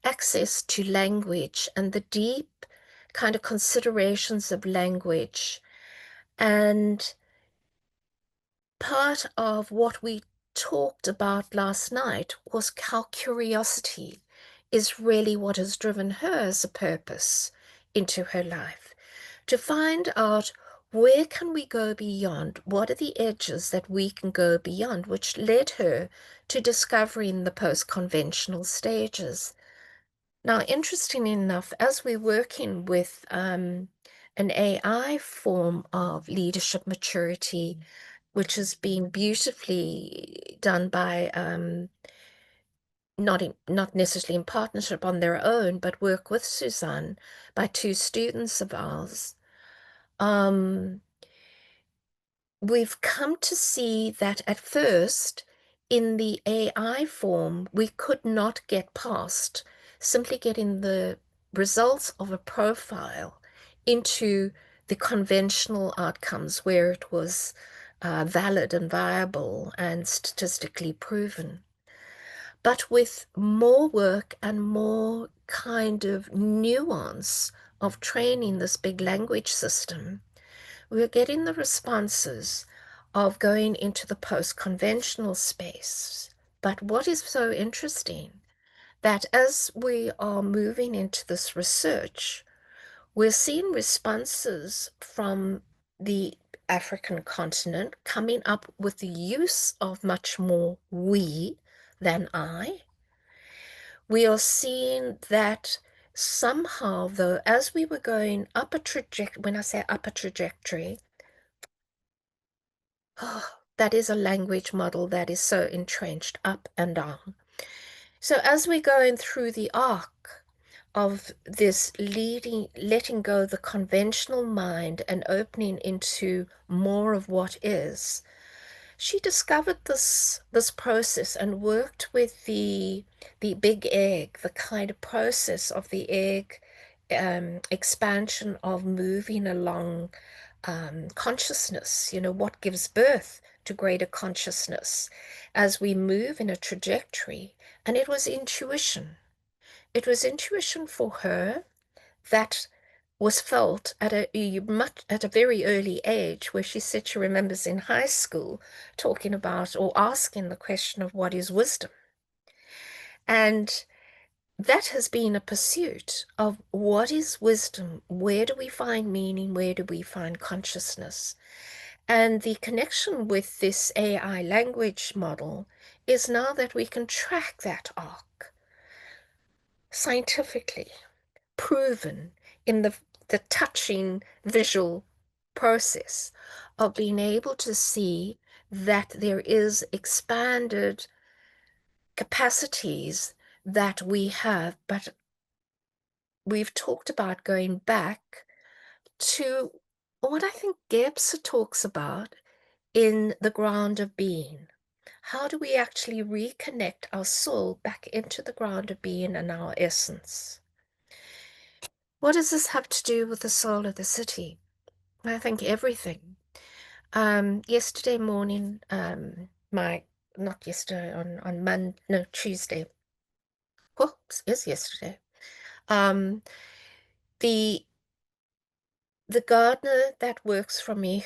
Speaker 7: access to language and the deep kind of considerations of language. And part of what we talked about last night was how curiosity is really what has driven her as a purpose into her life, to find out where can we go beyond, what are the edges that we can go beyond, which led her to discovering the post-conventional stages. Now, interestingly enough, as we're working with an AI form of leadership maturity, which has been beautifully done by not necessarily in partnership on their own, but work with Suzanne by two students of ours. We've come to see that at first, in the AI form, we could not get past simply getting the results of a profile into the conventional outcomes where it was valid and viable and statistically proven. But with more work and more kind of nuance of training this big language system, we're getting the responses of going into the post-conventional space. But what is so interesting, that as we are moving into this research, we're seeing responses from the African continent coming up with the use of much more we than I. We are seeing that somehow, though, as we were going up a trajectory, when I say up a trajectory, that is a language model that is so entrenched, up and down. So as we're going through the arc of this letting go the conventional mind and opening into more of what is, she discovered this process and worked with the big egg, the kind of process of the egg expansion of moving along consciousness, what gives birth to greater consciousness as we move in a trajectory. And it was intuition. It was intuition for her that was felt at a very early age, where she said she remembers in high school talking about or asking the question of what is wisdom. And that has been a pursuit of what is wisdom? Where do we find meaning? Where do we find consciousness? And the connection with this AI language model is now that we can track that arc scientifically, proven in the touching visual process of being able to see that there is expanded capacities that we have, but we've talked about going back to what I think Gebser talks about in the ground of being. How do we actually reconnect our soul back into the ground of being and our essence? What does this have to do with the soul of the city? I think everything. Yesterday morning, not yesterday, on Monday, no, Tuesday. Whoops, is yesterday. The gardener that works for me,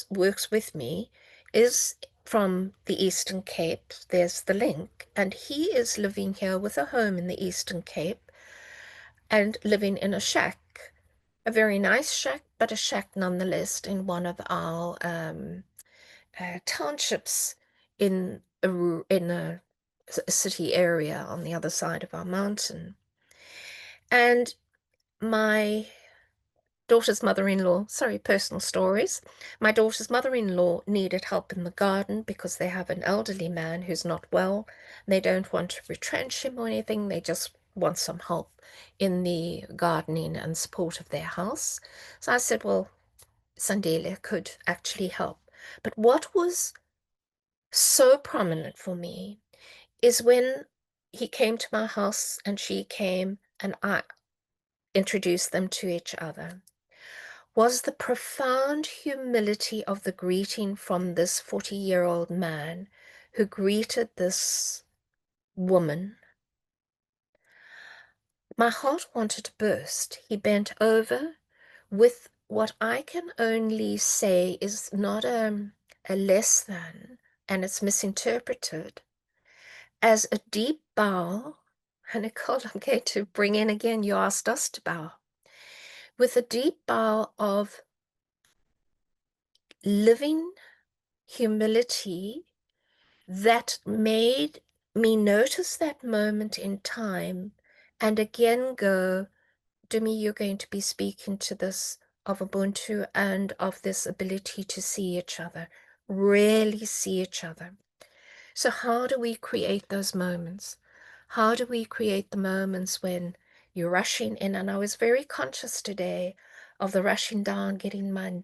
Speaker 7: works with me, is from the Eastern Cape. There's the link, and he is living here with a home in the Eastern Cape and living in a shack, a very nice shack, but a shack nonetheless in one of our townships in a city area on the other side of our mountain. And my daughter's mother-in-law, personal stories. My daughter's mother-in-law needed help in the garden because they have an elderly man who's not well. They don't want to retrench him or anything. They just want some help in the gardening and support of their house. So I said, well, Sandile could actually help. But what was so prominent for me is when he came to my house and she came and I introduced them to each other, was the profound humility of the greeting from this 40-year-old man who greeted this woman. My heart wanted to burst. He bent over with what I can only say is not a less than, and it's misinterpreted, as a deep bow. And Nicole, I'm going to bring in again, you asked us to bow. With a deep bow of living humility that made me notice that moment in time and again go, Demi, you're going to be speaking to this of Ubuntu and of this ability to see each other, really see each other. So how do we create those moments? How do we create the moments when you're rushing in? And I was very conscious today of the rushing down, getting my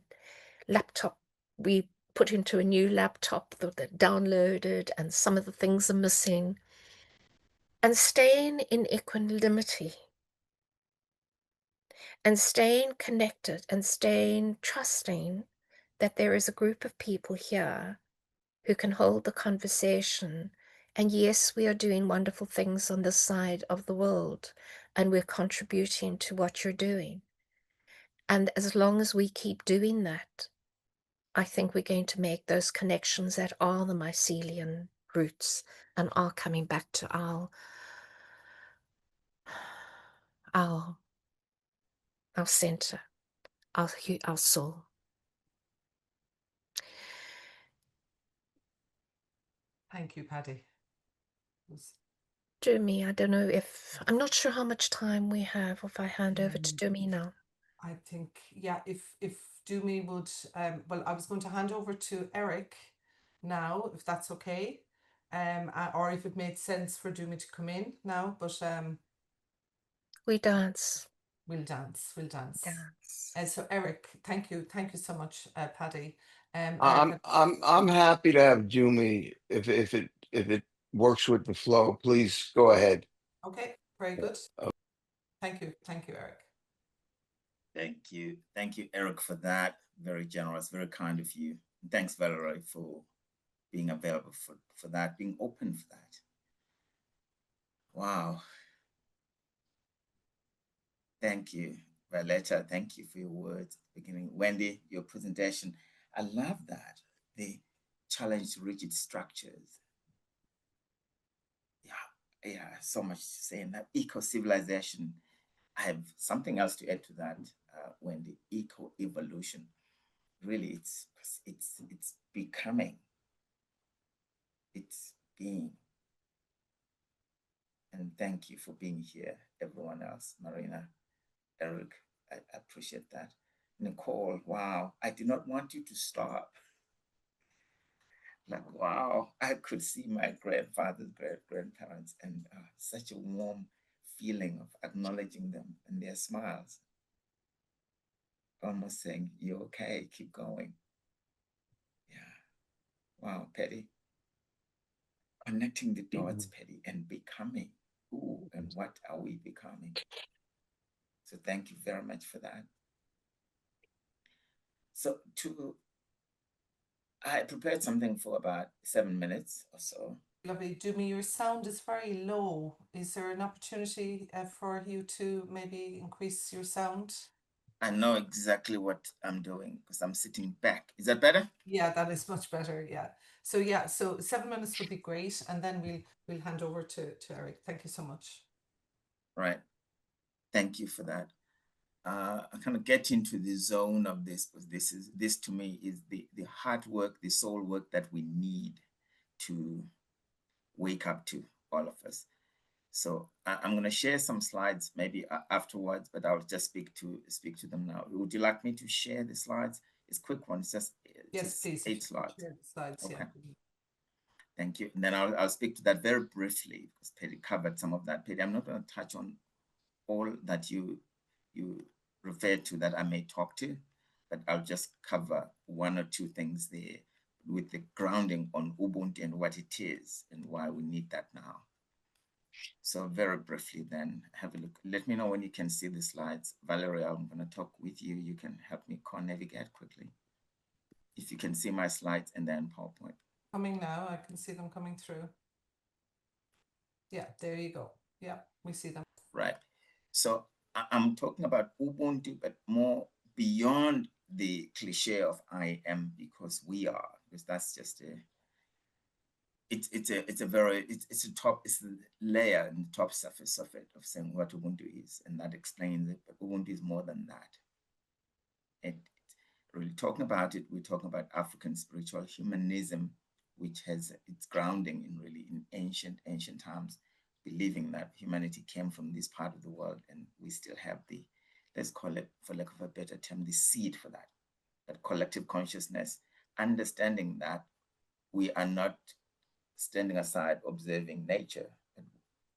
Speaker 7: laptop. We put into a new laptop that downloaded, and some of the things are missing. And staying in equanimity and staying connected and staying trusting that there is a group of people here who can hold the conversation. And yes, we are doing wonderful things on this side of the world, and we're contributing to what you're doing. And as long as we keep doing that, I think we're going to make those connections that are the mycelium roots and are coming back to our our center, our soul.
Speaker 3: Thank you, Paddy.
Speaker 7: Jeremy, I don't know if, I'm not sure how much time we have, if I hand over to Jeremy now.
Speaker 3: I think, yeah, if Dumi would, well, I was going to hand over to Eric now, if that's okay, or if it made sense for Dumi to come in now, but
Speaker 7: We dance.
Speaker 3: we'll dance.
Speaker 7: Dance.
Speaker 3: So Eric, thank you so much, Paddy.
Speaker 5: I'm
Speaker 3: Eric,
Speaker 5: I'm happy to have Jumi if it works with the flow. Please go ahead.
Speaker 3: okay, very good.
Speaker 5: Uh,
Speaker 3: Thank you, Eric.
Speaker 8: Thank you, Eric, for that. Very generous, very kind of you. Thanks, Valerie, for being available for that, being open for that. Wow. Thank you, Violetta. Thank you for your words at the beginning. Wendy, your presentation. I love that. The challenge rigid structures. Yeah, so much to say in that. Eco-civilization. I have something else to add to that, Wendy. Eco-evolution. Really, it's becoming, it's being. And thank you for being here, everyone else. Marina, Eric, I appreciate that. Nicole, wow, I did not want you to stop. Like, wow, I could see my grandfather's grandparents and such a warm feeling of acknowledging them and their smiles. Almost saying, you're okay, keep going. Yeah, wow, Petty. Connecting the dots, Petty, and becoming. Who and what are we becoming? So thank you very much for that. So I prepared something for about 7 minutes or so.
Speaker 3: Lovely. Dumi, your sound is very low. Is there an opportunity for you to maybe increase your sound?
Speaker 8: I know exactly what I'm doing because I'm sitting back. Is that better?
Speaker 3: Yeah, that is much better. Yeah. So 7 minutes would be great, and then we'll hand over to Eric. Thank you so much.
Speaker 8: Right. Thank you for that. I kind of get into the zone of this, because this to me is the hard work, the soul work that we need to wake up to, all of us. So I'm going to share some slides maybe afterwards, but I'll just speak to them now. Would you like me to share the slides? It's quick one. It's just
Speaker 3: Yes, please.
Speaker 8: 8 slides.
Speaker 3: Share the slides.
Speaker 8: Okay.
Speaker 3: Yeah.
Speaker 8: Thank you. And then I'll speak to that very briefly because Petty covered some of that. Petty, I'm not going to touch on all that you referred to that I may talk to, but I'll just cover 1 or 2 things there with the grounding on Ubuntu and what it is and why we need that now. So very briefly then, have a look. Let me know when you can see the slides. Valerie, I'm going to talk with you. You can help me navigate quickly. If you can see my slides and then PowerPoint.
Speaker 3: Coming now, I can see them coming through. Yeah, there you go. Yeah, we see them.
Speaker 8: Right. So I'm talking about Ubuntu, but more beyond the cliche of I am because we are, because that's just it's a layer in the top surface of it, of saying what Ubuntu is, and that explains it. But Ubuntu is more than that. And really talking about it, we're talking about African spiritual humanism, which has its grounding in ancient times, believing that humanity came from this part of the world, and we still have the, let's call it, for lack of a better term, the seed for that collective consciousness, understanding that we are not standing aside observing nature.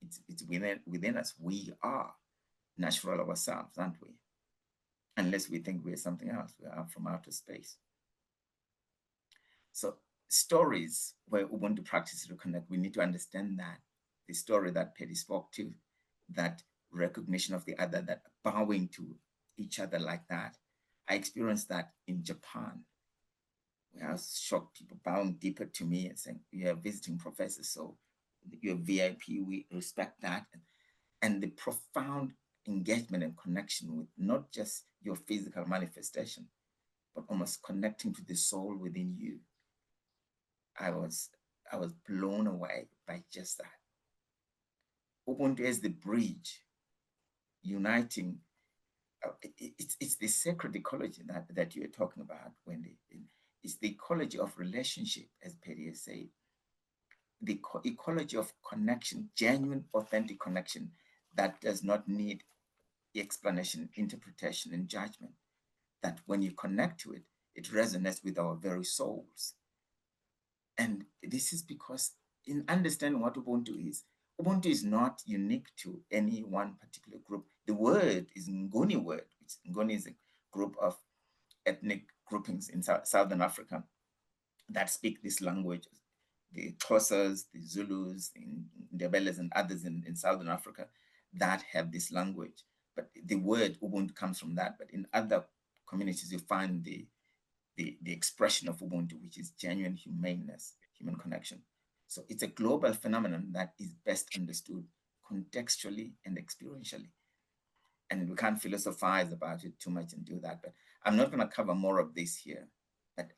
Speaker 8: It's within us. We are natural ourselves, aren't we? Unless we think we're something else, we are from outer space. So stories where Ubuntu practices reconnect, we need to understand that the story that Petty spoke to, that recognition of the other, that bowing to each other like that. I experienced that in Japan, where I was shocked, people bowing deeper to me and saying, you're a visiting professor, so you're VIP, we respect that. And the profound engagement and connection with not just your physical manifestation, but almost connecting to the soul within you. I was blown away by just that. Ubuntu is the bridge uniting. It's the sacred ecology that you're talking about, Wendy. It's the ecology of relationship, as Perrier said. The ecology of connection, genuine, authentic connection that does not need explanation, interpretation, and judgment. That when you connect to it, it resonates with our very souls. And this is because in understanding what Ubuntu is not unique to any one particular group. The word is Nguni word, which Nguni is a group of ethnic groupings in Southern Africa that speak this language. The Xhosas, the Zulus, the Ndebeles, and others in Southern Africa that have this language. But the word Ubuntu comes from that. But in other communities, you find the expression of Ubuntu, which is genuine humaneness, human connection. So it's a global phenomenon that is best understood contextually and experientially. And we can't philosophize about it too much and do that. But I'm not going to cover more of this here. But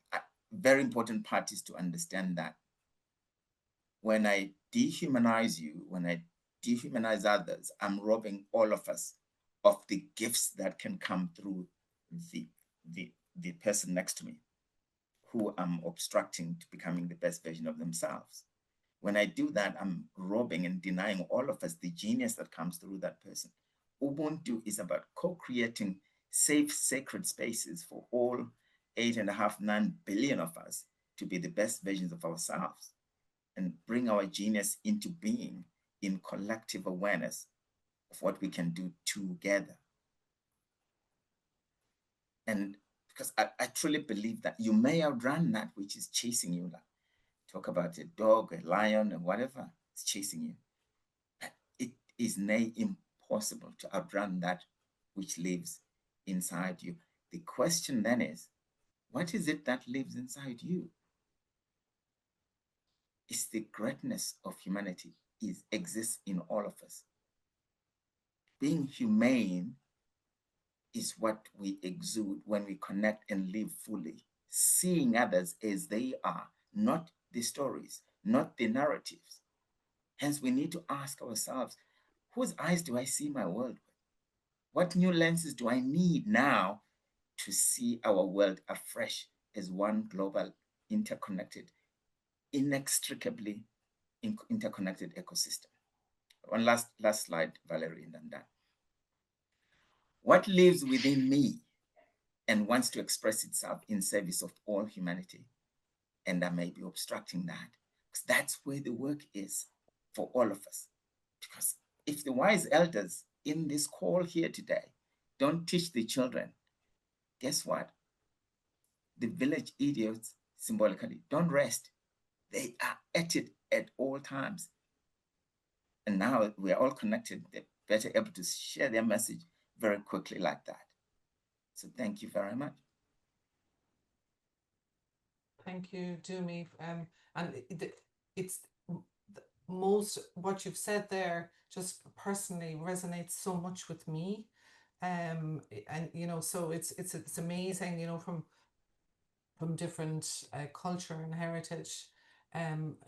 Speaker 8: very important part is to understand that when I dehumanize you, when I dehumanize others, I'm robbing all of us of the gifts that can come through the person next to me, who I'm obstructing to becoming the best version of themselves. When I do that, I'm robbing and denying all of us the genius that comes through that person. Ubuntu is about co-creating safe, sacred spaces for all 8.5, 9 billion of us to be the best versions of ourselves and bring our genius into being in collective awareness of what we can do together. And because I truly believe that you may outrun that which is chasing you. Like, talk about a dog, a lion, or whatever is chasing you. It is nay impossible to outrun that which lives inside you. The question then is, what is it that lives inside you? It's the greatness of humanity exists in all of us. Being humane is what we exude when we connect and live fully, seeing others as they are, not the stories, not the narratives. Hence, we need to ask ourselves, whose eyes do I see my world with? What new lenses do I need now to see our world afresh as one global, interconnected, inextricably interconnected ecosystem? One last slide, Valerie, and I'm done. What lives within me and wants to express itself in service of all humanity? And I may be obstructing that, because that's where the work is for all of us. Because if the wise elders in this call here today don't teach the children, guess what? The village idiots, symbolically, don't rest. They are at it at all times. And now we are all connected. They're better able to share their message very quickly like that. So thank you very much.
Speaker 3: Thank you, Dumi. And it's most what you've said there just personally resonates so much with me. And you know, so it's amazing, you know, from different culture and heritage,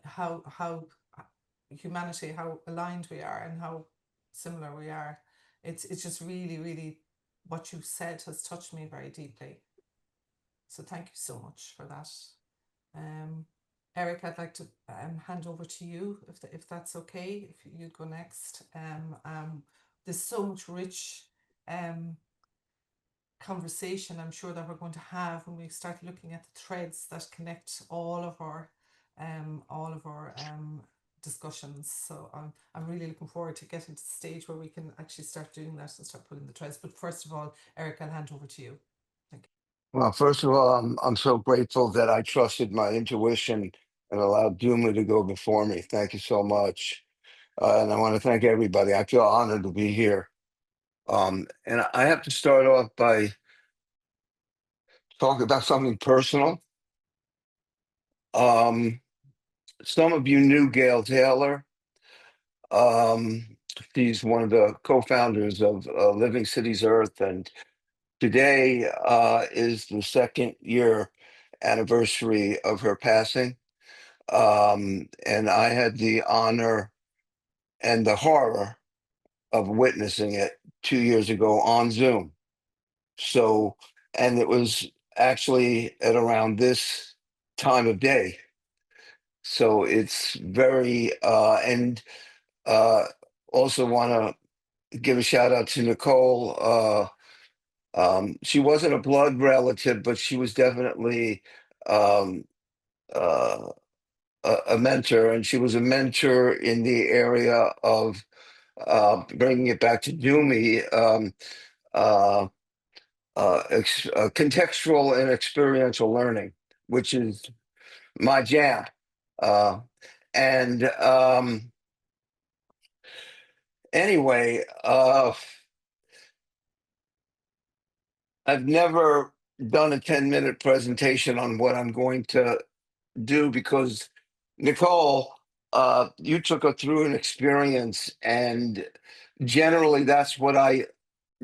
Speaker 3: how humanity, how aligned we are and how similar we are. It's just really, really what you said has touched me very deeply. So thank you so much for that. Eric, I'd like to hand over to you if that's okay, if you'd go next. There's so much rich conversation I'm sure that we're going to have when we start looking at the threads that connect all of our discussions. So I'm really looking forward to getting to the stage where we can actually start doing that and start pulling the threads. But first of all, Eric, I'll hand over to you. Thank you.
Speaker 5: Well, first of all, I'm so grateful that I trusted my intuition and allowed Duma to go before me. Thank you so much. And I want to thank everybody. I feel honored to be here. And I have to start off by talking about something personal. Some of you knew Gail Taylor. She's one of the co-founders of Living Cities Earth, and today is the 2nd year anniversary of her passing. And I had the honor and the horror of witnessing it 2 years ago on Zoom. So, and it was actually at around this time of day. So it's very, and also want to give a shout out to Nicole. She wasn't a blood relative, but she was definitely um, a mentor, and she was a mentor in the area of bringing it back to Dumi, contextual and experiential learning, which is my jam. And anyway, I've never done a 10-minute presentation on what I'm going to do because Nicole, you took her through an experience, and generally that's what I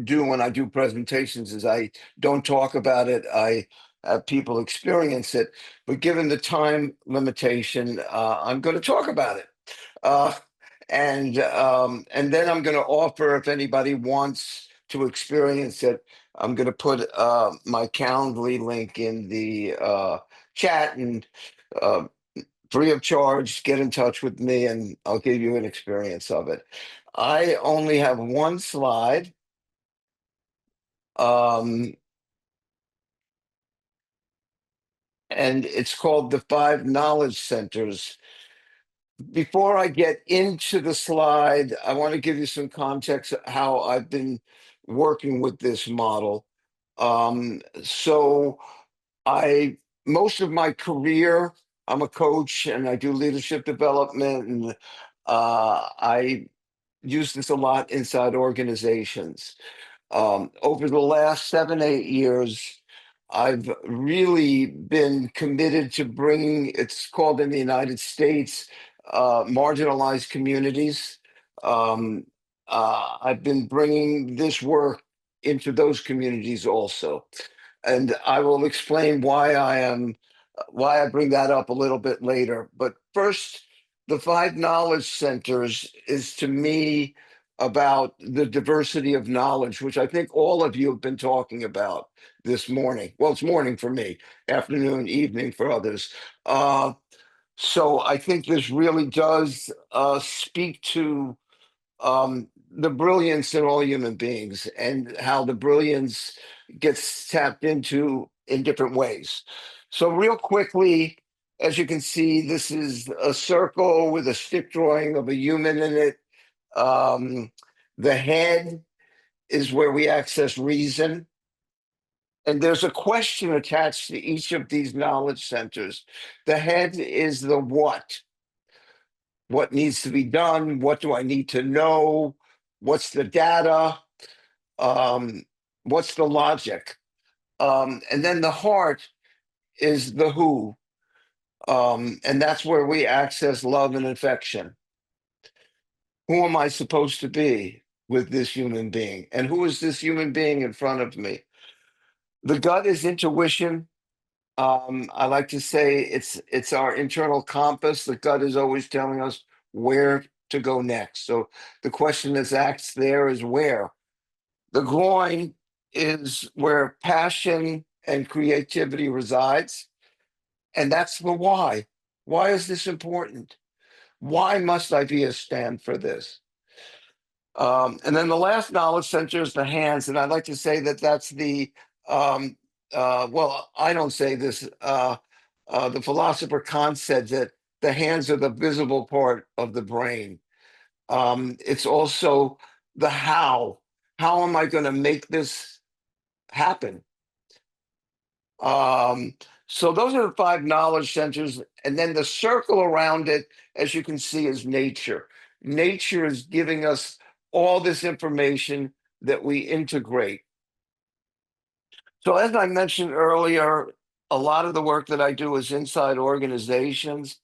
Speaker 5: do when I do presentations is I don't talk about it. I have people experience it, but given the time limitation, I'm going to talk about it. And then I'm going to offer, if anybody wants to experience it, I'm going to put my Calendly link in the chat, and free of charge, get in touch with me and I'll give you an experience of it. I only have one slide. And it's called the 5 knowledge centers. Before I get into the slide, I want to give you some context of how I've been working with this model. So most of my career, I'm a coach and I do leadership development, and I use this a lot inside organizations. Over the last 7, 8 years, I've really been committed to bringing, it's called in the United States, marginalized communities. I've been bringing this work into those communities also. And I will explain why I bring that up a little bit later. But first, the 5 knowledge centers is to me about the diversity of knowledge, which I think all of you have been talking about this morning. Well, it's morning for me, afternoon, evening for others. So I think this really does speak to the brilliance in all human beings and how the brilliance gets tapped into in different ways. So real quickly, as you can see, this is a circle with a stick drawing of a human in it. The head is where we access reason. And there's a question attached to each of these knowledge centers. The head is the what. What needs to be done? What do I need to know? What's the data? What's the logic? And then the heart is the who. And that's where we access love and affection. Who am I supposed to be with this human being? And who is this human being in front of me? The gut is intuition. I like to say it's our internal compass. The gut is always telling us where to go next. So the question that's asked there is where. The groin is where passion and creativity resides. And that's the why. Why is this important? Why must I be a stand for this? And then the last knowledge center is the hands. And I'd like to say that that's the, well, I don't say this, the philosopher Kant said that the hands are the visible part of the brain. It's also the how. How am I going to make this happen? So those are the 5 knowledge centers. And then the circle around it, as you can see, is nature. Nature is giving us all this information that we integrate. So as I mentioned earlier, a lot of the work that I do is inside organizations.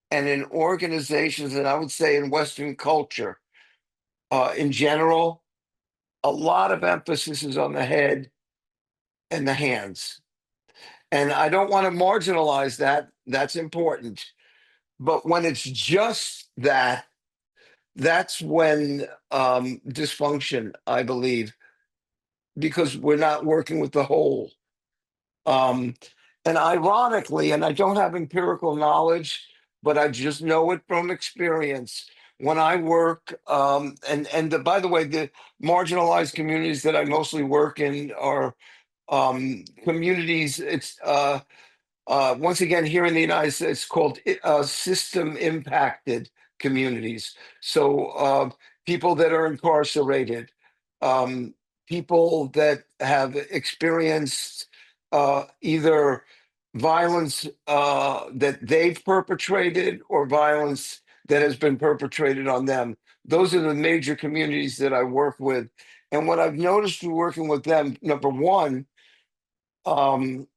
Speaker 5: And in organizations, and I would say in Western culture in general, a lot of emphasis is on the head and the hands. And I don't want to marginalize that. That's important. But when it's just that, that's when dysfunction, I believe, because we're not working with the whole. Um, and ironically, and I don't have empirical knowledge, but I just know it from experience. When I work, by the way, the marginalized communities that I mostly work in are communities. It's once again here in the United States called system impacted communities. So people that are incarcerated, um, people that have experienced either violence that they've perpetrated or violence that has been perpetrated on them. Those are the major communities that I work with. And what I've noticed through working with them, number one, I'm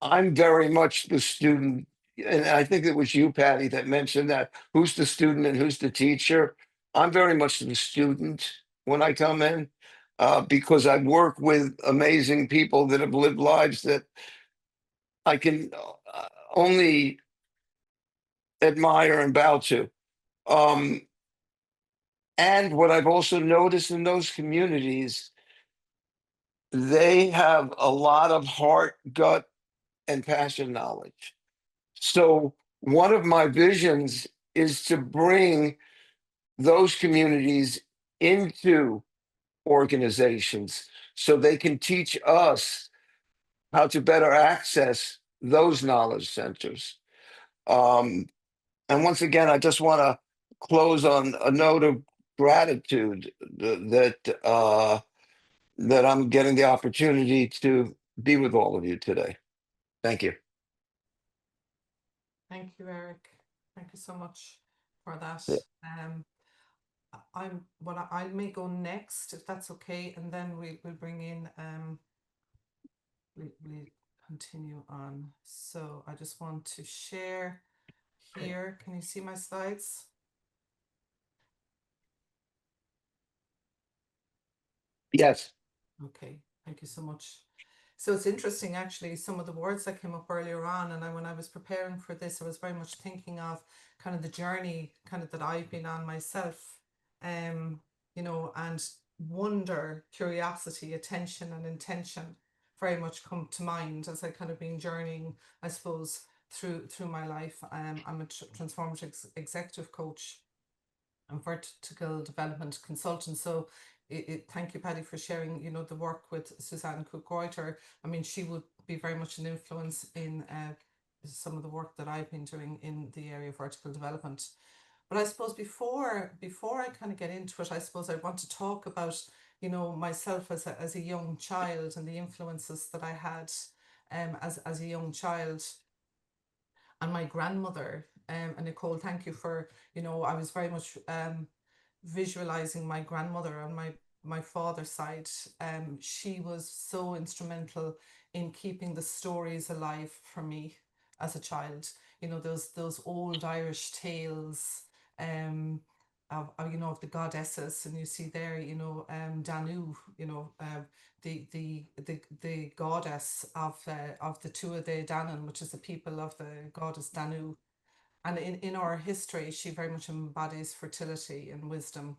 Speaker 5: very much the student, and I think it was you, Patty, that mentioned that who's the student and who's the teacher. I'm very much the student when I come in because I work with amazing people that have lived lives that I can only admire and bow to. And what I've also noticed in those communities, they have a lot of heart, gut, and passion knowledge. So one of my visions is to bring those communities into organizations so they can teach us how to better access those knowledge centers. And once again, I just want to close on a note of gratitude that I'm getting the opportunity to be with all of you today. Thank you.
Speaker 3: Thank you, Eric. Thank you so much for that.
Speaker 5: Yeah.
Speaker 3: I may go next if that's okay, and then we'll bring in we continue on. So I just want to share here. Can you see my slides?
Speaker 5: Yes.
Speaker 3: Okay, thank you so much. So it's interesting, actually, some of the words that came up earlier on, and when I was preparing for this, I was very much thinking of kind of the journey kind of that I've been on myself, you know, and wonder, curiosity, attention, and intention very much come to mind as I kind of been journeying, I suppose, through my life. I'm a transformative executive coach and vertical development consultant. So thank you, Paddy, for sharing, you know, the work with Suzanne Cook-Reuter. I mean, she would be very much an influence in some of the work that I've been doing in the area of vertical development. But I suppose before I kind of get into it, I suppose I want to talk about, you know, myself as a young child and the influences that I had as a young child. And my grandmother, and Nicole, thank you for, you know, I was very much visualizing my grandmother on my father's side. She was so instrumental in keeping the stories alive for me as a child. You know, those old Irish tales, you know, of the goddesses, and you see there, you know, Danu, you know, the goddess of the Tuatha Danann, which is the people of the goddess Danu. And in our history, she very much embodies fertility and wisdom,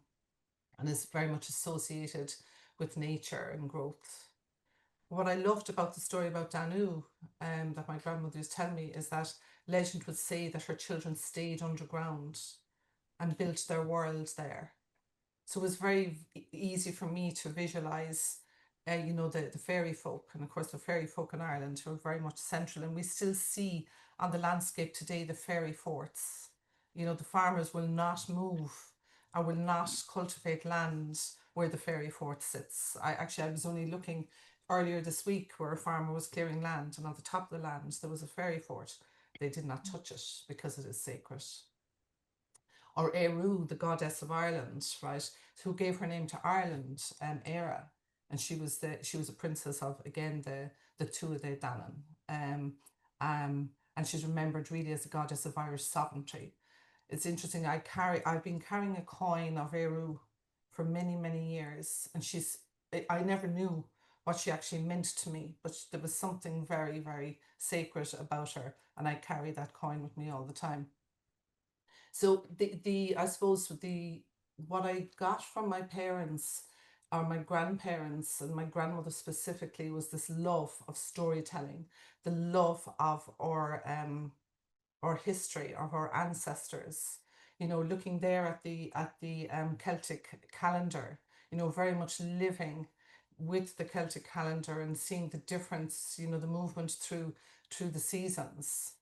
Speaker 3: and is very much associated with nature and growth. What I loved about the story about Danu, that my grandmother used to tell me, is that legend would say that her children stayed underground and built their world there. So it was very easy for me to visualize, you know, the fairy folk, and of course the fairy folk in Ireland who are very much central, and we still see on the landscape today the fairy forts. You know, the farmers will not move and will not cultivate land where the fairy fort sits. I was only looking earlier this week where a farmer was clearing land, and on the top of the land there was a fairy fort. They did not touch it because it is sacred. Or Eru, the goddess of Ireland, right, who gave her name to Ireland, Éire, and she was a princess of, again, the Tuatha Danann, and she's remembered really as the goddess of Irish sovereignty. It's interesting. I've been carrying a coin of Eru for many years, and I never knew what she actually meant to me, but there was something very sacred about her, and I carry that coin with me all the time. So I suppose the what I got from my parents or my grandparents and my grandmother specifically was this love of storytelling, the love of our history, of our ancestors. You know, looking there at the Celtic calendar, you know, very much living with the Celtic calendar and seeing the difference, you know, the movement through the seasons.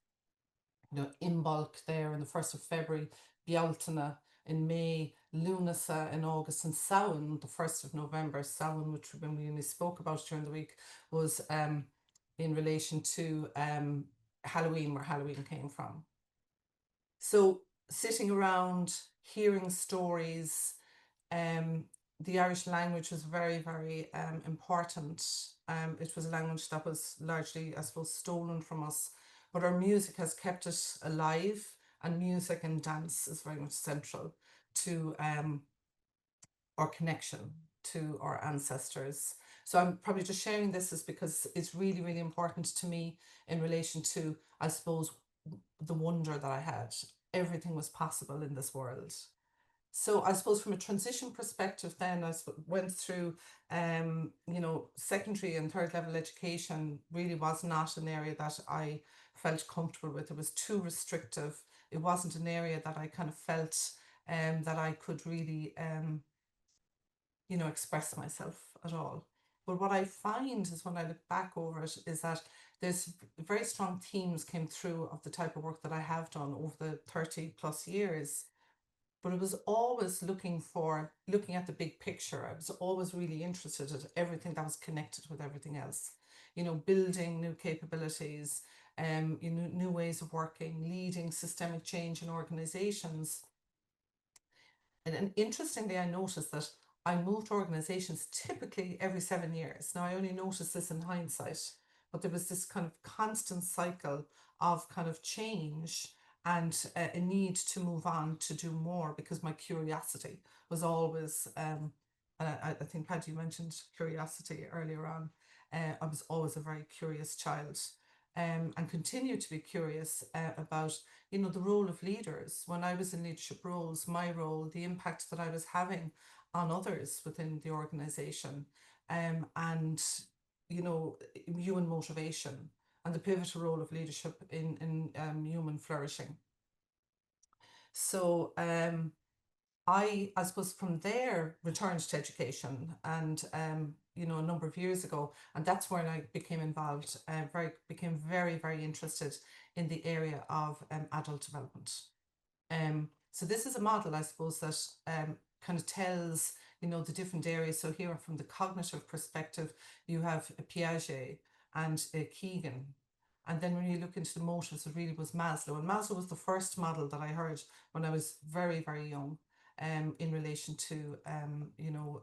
Speaker 3: You know, Imbolc there in the 1st of February, Bealtaine in May, Lunasa in August, and Samhain, the 1st of November. Samhain, which when we only spoke about during the week, was in relation to Halloween, where Halloween came from. So sitting around, hearing stories, the Irish language was very, very important. It was a language that was largely, I suppose, stolen from us, but our music has kept it alive, and music and dance is very much central to our connection to our ancestors. So I'm probably just sharing this is because it's really, really important to me in relation to, I suppose, the wonder that I had. Everything was possible in this world. So I suppose from a transition perspective, then I went through, you know, secondary and third level education really was not an area that I felt comfortable with. It was too restrictive. It wasn't an area that I kind of felt that I could really, you know, express myself at all. But what I find is when I look back over it is that there's very strong themes came through of the type of work that I have done over the 30 plus years. But it was always looking at the big picture. I was always really interested in everything that was connected with everything else. You know, building new capabilities, you know, new ways of working, leading systemic change in organizations. And interestingly, I noticed that I moved organizations typically every 7 years. Now, I only noticed this in hindsight, but there was this kind of constant cycle of kind of change and a need to move on to do more because my curiosity was always, I think, Paddy, you mentioned curiosity earlier on. I was always a very curious child. And continue to be curious about, you know, the role of leaders. When I was in leadership roles, my role, the impact that I was having on others within the organization, and, you know, human motivation and the pivotal role of leadership in human flourishing. So I suppose from there returned to education and you know, a number of years ago, and that's when I became involved, became very, very interested in the area of adult development. So this is a model, I suppose, that kind of tells, you know, the different areas. So here from the cognitive perspective, you have Piaget and Keegan. And then when you look into the motives, it really was Maslow. And Maslow was the first model that I heard when I was very, very young, in relation to, you know,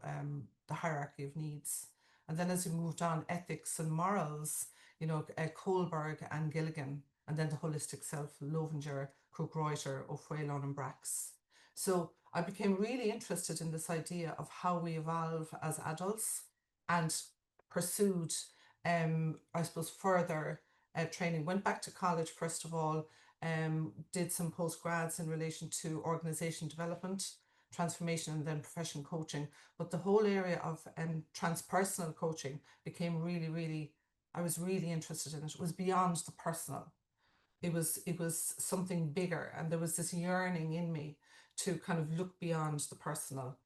Speaker 3: the hierarchy of needs. And then as we moved on, ethics and morals, you know, Kohlberg and Gilligan, and then the holistic self, Loevinger, Cook-Reuter, O'Frailon and Brax. So I became really interested in this idea of how we evolve as adults and pursued, I suppose, further training. Went back to college, first of all, did some postgrads in relation to organisation development, transformation, and then professional coaching. But the whole area of transpersonal coaching became really, really, I was really interested in it. It was beyond the personal. It was something bigger, and there was this yearning in me to kind of look beyond the personal.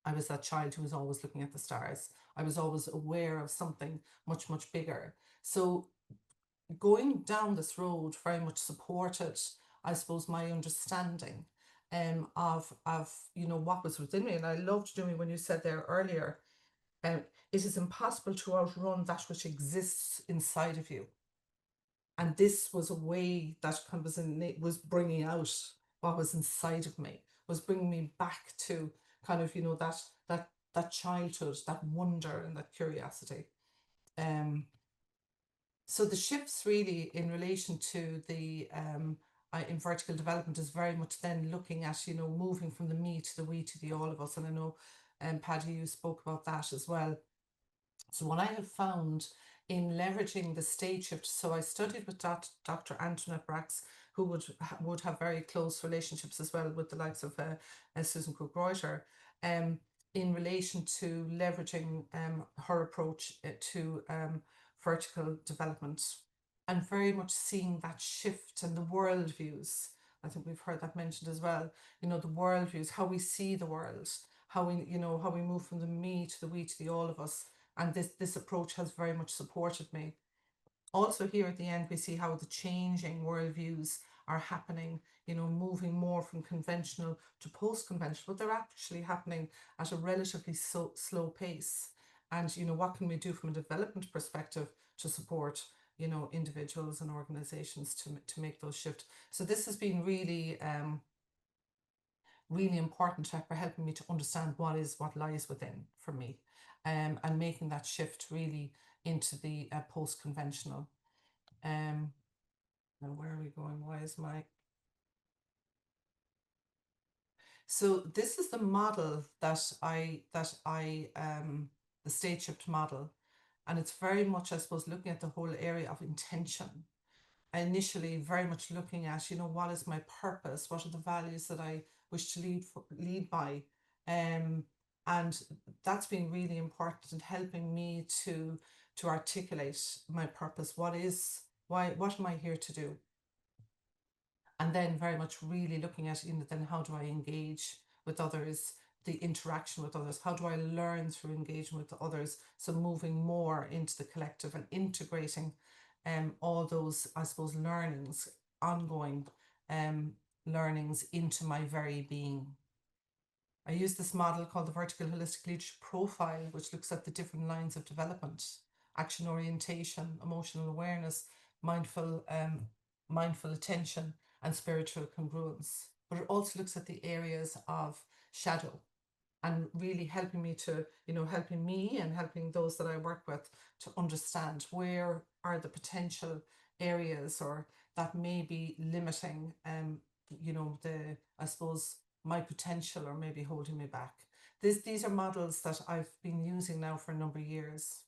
Speaker 3: I was that child who was always looking at the stars. I was always aware of something much, much bigger. So going down this road very much supported, I suppose, my understanding of you know, what was within me. And I loved, Jimmy, when you said there earlier, it is impossible to outrun that which exists inside of you. And this was a way that kind of was bringing out what was inside of me, was bringing me back to kind of, you know, that childhood, that wonder and that curiosity. So the shifts really in relation to the in vertical development is very much then looking at, you know, moving from the me to the we to the all of us. And I know, Paddy, you spoke about that as well. So what I have found in leveraging the stage shift, so I studied with Dr. Antoinette Brax, who would have very close relationships as well with the likes of Susan Cook-Reuter, in relation to leveraging her approach to vertical development, and very much seeing that shift in the worldviews. I think we've heard that mentioned as well. You know, the worldviews, how we see the world, how we, you know, how we move from the me to the we to the all of us. And this approach has very much supported me. Also here at the end, we see how the changing worldviews are happening, you know, moving more from conventional to post-conventional, but they're actually happening at a relatively slow pace. And, you know, what can we do from a development perspective to support, you know, individuals and organizations to make those shifts? So this has been really, really important for helping me to understand what lies within for me, and making that shift really into the post-conventional. Now where are we going? Why is my... So this is the model that I the state shift model, and it's very much, I suppose, looking at the whole area of intention. Initially very much looking at, you know, what is my purpose, what are the values that I wish to lead by, and that's been really important in helping me to articulate my purpose. What am I here to do? And then very much really looking at, you know, then how do I engage with others, the interaction with others, how do I learn through engagement with others? So moving more into the collective and integrating all those, I suppose, learnings, ongoing learnings into my very being. I use this model called the Vertical Holistic Leadership Profile, which looks at the different lines of development: action orientation, emotional awareness, mindful attention, and spiritual congruence. But it also looks at the areas of shadow, and really helping me to, you know, helping me and helping those that I work with to understand where are the potential areas or that may be limiting, you know, I suppose, my potential, or maybe holding me back. These are models that I've been using now for a number of years.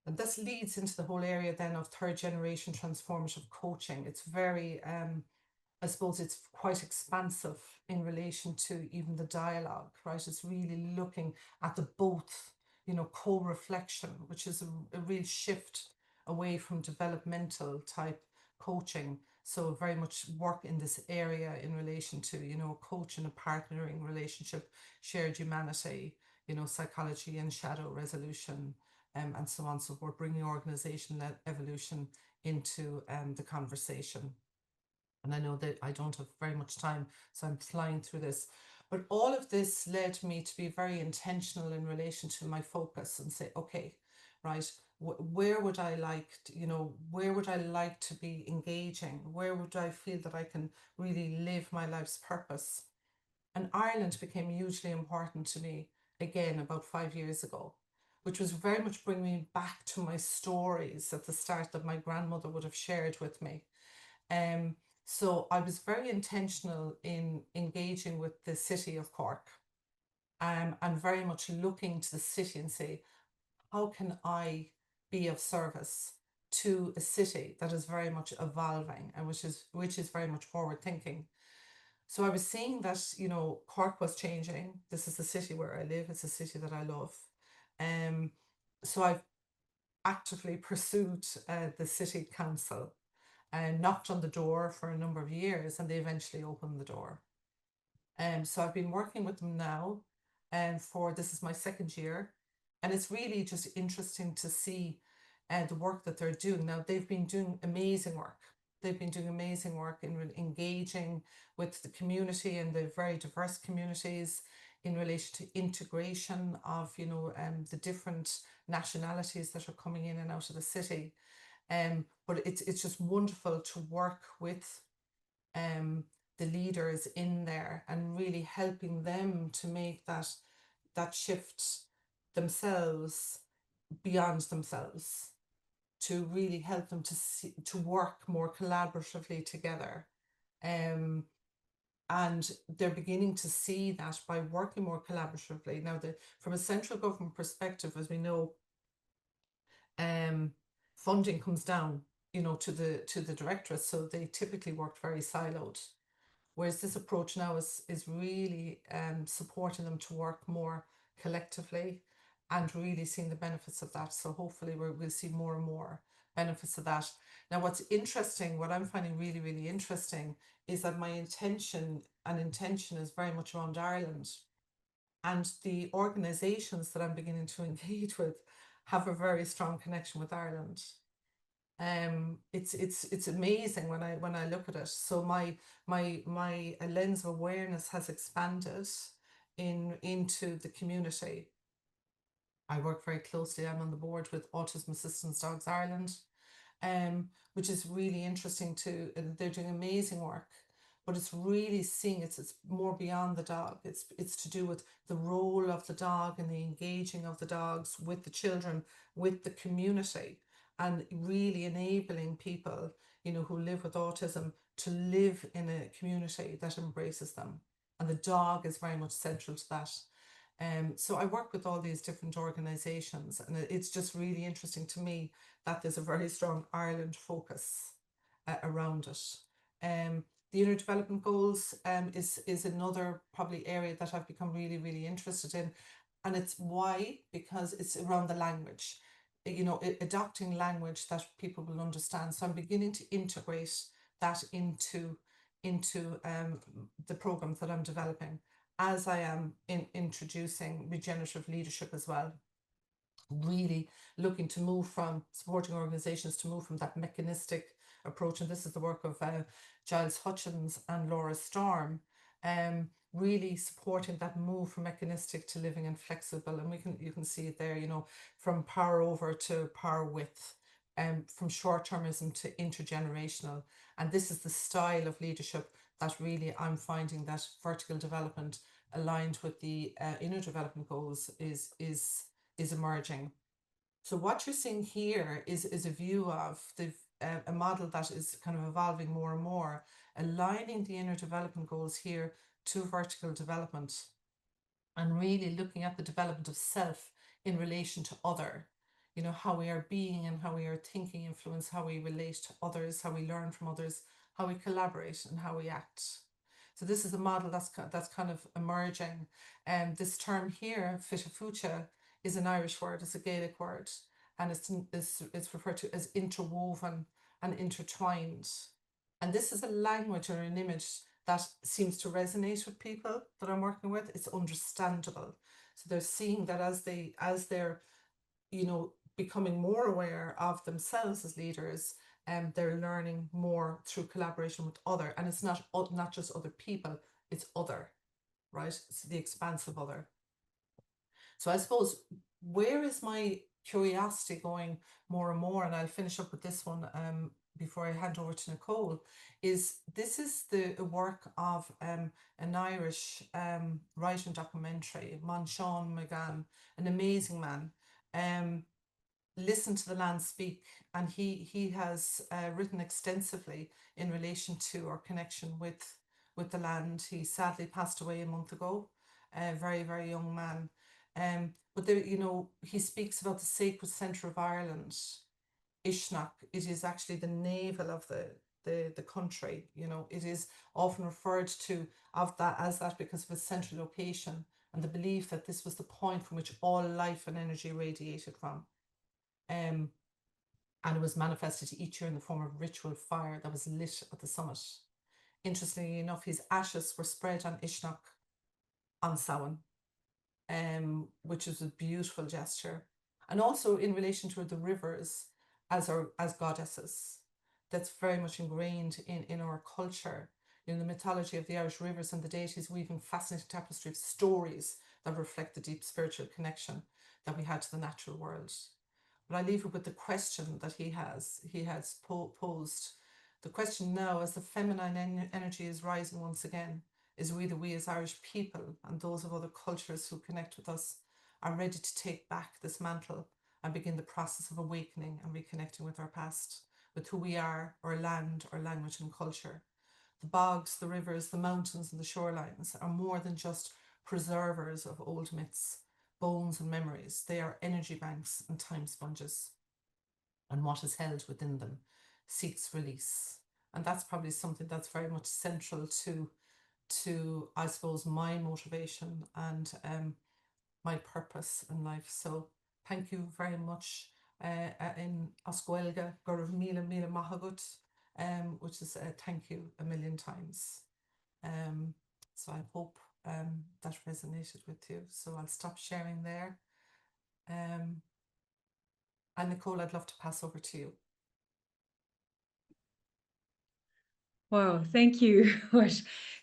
Speaker 3: And this leads into the whole area then of third generation transformative coaching. It's very, I suppose it's quite expansive in relation to even the dialogue, right? It's really looking at the both, you know, co-reflection, which is a real shift away from developmental type coaching. So very much work in this area in relation to, you know, coach in a partnering relationship, shared humanity, you know, psychology and shadow resolution, and so on. So we're bringing organization-led evolution into the conversation. And I know that I don't have very much time, so I'm flying through this. But all of this led me to be very intentional in relation to my focus and say, okay, right, where would I like to, you know, where would I like to be engaging? Where would I feel that I can really live my life's purpose? And Ireland became hugely important to me again about 5 years ago, which was very much bringing me back to my stories at the start that my grandmother would have shared with me. So I was very intentional in engaging with the city of Cork, and very much looking to the city and say, how can I be of service to a city that is very much evolving and which is very much forward thinking? So I was seeing that, you know, Cork was changing. This is the city where I live. It's a city that I love. So I've actively pursued the city council and knocked on the door for a number of years, and they eventually opened the door. So I've been working with them now, and this is my second year, and it's really just interesting to see the work that they're doing. Now, they've been doing amazing work. They've been doing amazing work in engaging with the community and the very diverse communities in relation to integration of, you know, the different nationalities that are coming in and out of the city. But it's just wonderful to work with the leaders in there and really helping them to make that shift themselves, beyond themselves, to really help them to work more collaboratively together. And they're beginning to see that by working more collaboratively. Now, from a central government perspective, as we know, funding comes down to the directorate. So they typically worked very siloed. Whereas this approach now is really supporting them to work more collectively and really seeing the benefits of that. So hopefully we'll see more and more benefits of that. Now, what's interesting, what I'm finding really, really interesting, is that my intention is very much around Ireland. And the organisations that I'm beginning to engage with have a very strong connection with Ireland. It's amazing when I look at it. So my lens of awareness has expanded into the community. I work very closely. I'm on the board with Autism Assistance Dogs Ireland, which is really interesting too. They're doing amazing work, but it's really seeing it's more beyond the dog. It's to do with the role of the dog and the engaging of the dogs with the children, with the community, and really enabling people, who live with autism to live in a community that embraces them. And the dog is very much central to that. So I work with all these different organisations, and it's just really interesting to me that there's a very strong Ireland focus around it. The Inner Development Goals is another probably area that I've become really, really interested in. And it's why? Because it's around the language, adopting language that people will understand. So I'm beginning to integrate that into the programs that I'm developing, as I am introducing regenerative leadership as well. Really looking to move from supporting organizations to move from that mechanistic approach. And this is the work of Giles Hutchins and Laura Storm, really supporting that move from mechanistic to living and flexible. And you can see it there, from power over to power with, from short-termism to intergenerational. And this is the style of leadership that really I'm finding that vertical development aligned with the Inner Development Goals is emerging. So what you're seeing here is a view of a model that is kind of evolving more and more, aligning the Inner Development Goals here to vertical development, and really looking at the development of self in relation to other, how we are being and how we are thinking influence how we relate to others, how we learn from others, how we collaborate, and how we act. So this is a model that's kind of emerging. This term here, fitafucha, is an Irish word, it's a Gaelic word, and it's referred to as interwoven and intertwined. And this is a language or an image that seems to resonate with people that I'm working with. It's understandable. So they're seeing that as they're, becoming more aware of themselves as leaders, they're learning more through collaboration with other. And it's not just other people, it's other, right? It's the expansive other. So I suppose, where is my curiosity going more and more, and I'll finish up with this one before I hand over to Nicole, is the work of an Irish writer and documentary, Sean McGann, an amazing man. Listen to the Land Speak, and he has written extensively in relation to our connection with the land. He sadly passed away a month ago, a very, very young man. But there, he speaks about the sacred centre of Ireland, Ishnach. It is actually the navel of the country. It is often referred to as that because of its central location and the belief that this was the point from which all life and energy radiated from. And it was manifested each year in the form of ritual fire that was lit at the summit. Interestingly enough, his ashes were spread on Ishnach on Samhain, which is a beautiful gesture. And also in relation to the rivers as goddesses. That's very much ingrained in our culture. In the mythology of the Irish rivers and the deities, weaving fascinating tapestry of stories that reflect the deep spiritual connection that we had to the natural world. But I leave it with the question that he has posed. The question now, as the feminine energy is rising once again, is whether we as Irish people and those of other cultures who connect with us are ready to take back this mantle and begin the process of awakening and reconnecting with our past, with who we are, our land, our language and culture. The bogs, the rivers, the mountains and the shorelines are more than just preservers of old myths, bones and memories. They are energy banks and time sponges. And what is held within them seeks release. And that's probably something that's very much central to I suppose, my motivation and my purpose in life. So thank you very much in Oscuelga, Gurav Mila Mila Mahagut, which is thank you a million times. So I hope that resonated with you. So I'll stop sharing there. And Nicole, I'd love to pass over to you.
Speaker 6: Wow, thank you.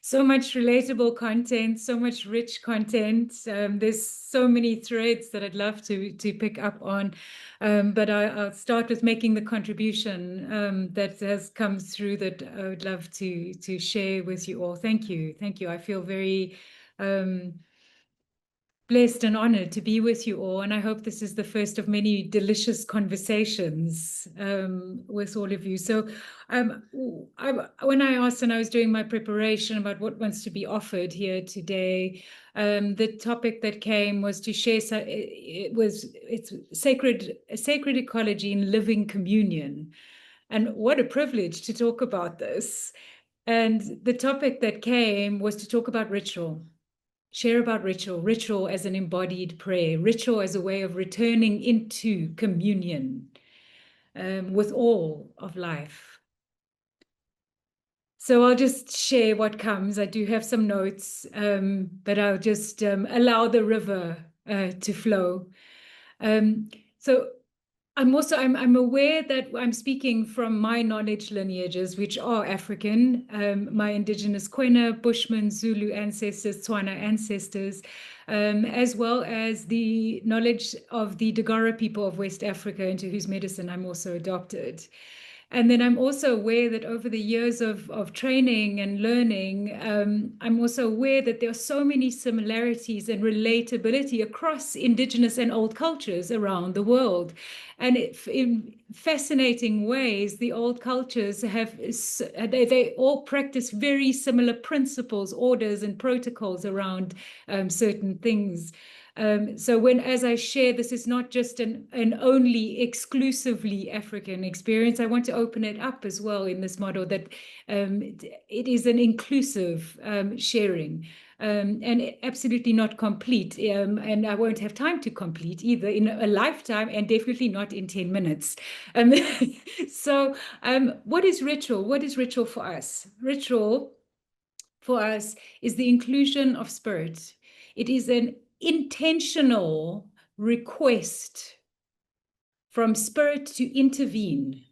Speaker 6: So much relatable content, so much rich content. There's so many threads that I'd love to pick up on, but I'll start with making the contribution that has come through that I would love to share with you all. Thank you, thank you. I feel very blessed and honored to be with you all, and I hope this is the first of many delicious conversations with all of you. So when I asked, and I was doing my preparation about what wants to be offered here today, the topic that came was to share, it's sacred ecology in living communion. And what a privilege to talk about this. And the topic that came was to talk about ritual. Share about ritual as an embodied prayer, ritual as a way of returning into communion with all of life. So I'll just share what comes. I do have some notes, but I'll just allow the river to flow. So I'm aware that I'm speaking from my knowledge lineages, which are African, my indigenous Kwena, Bushman, Zulu ancestors, Tswana ancestors, as well as the knowledge of the Dagara people of West Africa, into whose medicine I'm also adopted. And then I'm also aware that over the years of training and learning, I'm also aware that there are so many similarities and relatability across indigenous and old cultures around the world. And in fascinating ways, the old cultures they all practice very similar principles, orders, and protocols around certain things. So as I share, this is not just an only exclusively African experience. I want to open it up as well in this model that it is an inclusive sharing. And absolutely not complete. And I won't have time to complete either in a lifetime, and definitely not in 10 minutes. So what is ritual? What is ritual for us? Ritual for us is the inclusion of spirit. It is an intentional request from spirit to intervene.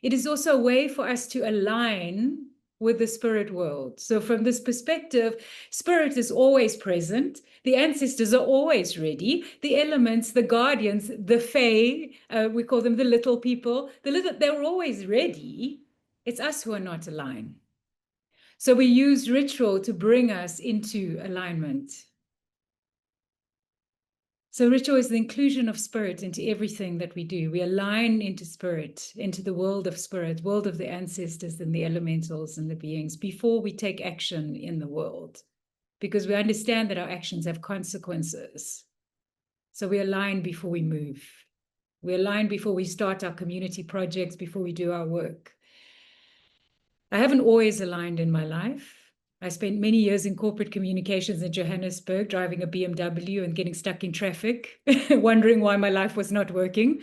Speaker 6: It is also a way for us to align with the spirit world. So from this perspective, spirit is always present. The ancestors are always ready. The elements, the guardians, the fae, we call them the little people, they're always ready. It's us who are not aligned. So we use ritual to bring us into alignment. So ritual is the inclusion of spirit into everything that we do. We align into spirit, into the world of spirit, world of the ancestors and the elementals and the beings before we take action in the world, because we understand that our actions have consequences. So we align before we move. We align before we start our community projects, before we do our work. I haven't always aligned in my life. I spent many years in corporate communications in Johannesburg, driving a BMW and getting stuck in traffic, wondering why my life was not working,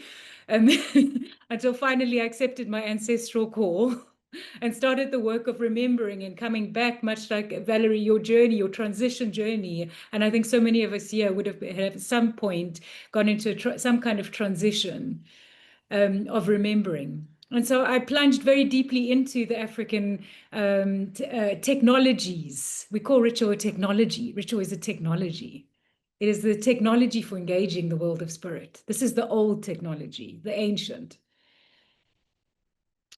Speaker 6: until finally I accepted my ancestral call and started the work of remembering and coming back, much like Valerie, your journey, your transition journey. And I think so many of us here would have at some point gone into some kind of transition of remembering. And so I plunged very deeply into the African technologies. We call ritual a technology. Ritual is a technology. It is the technology for engaging the world of spirit. This is the old technology, the ancient.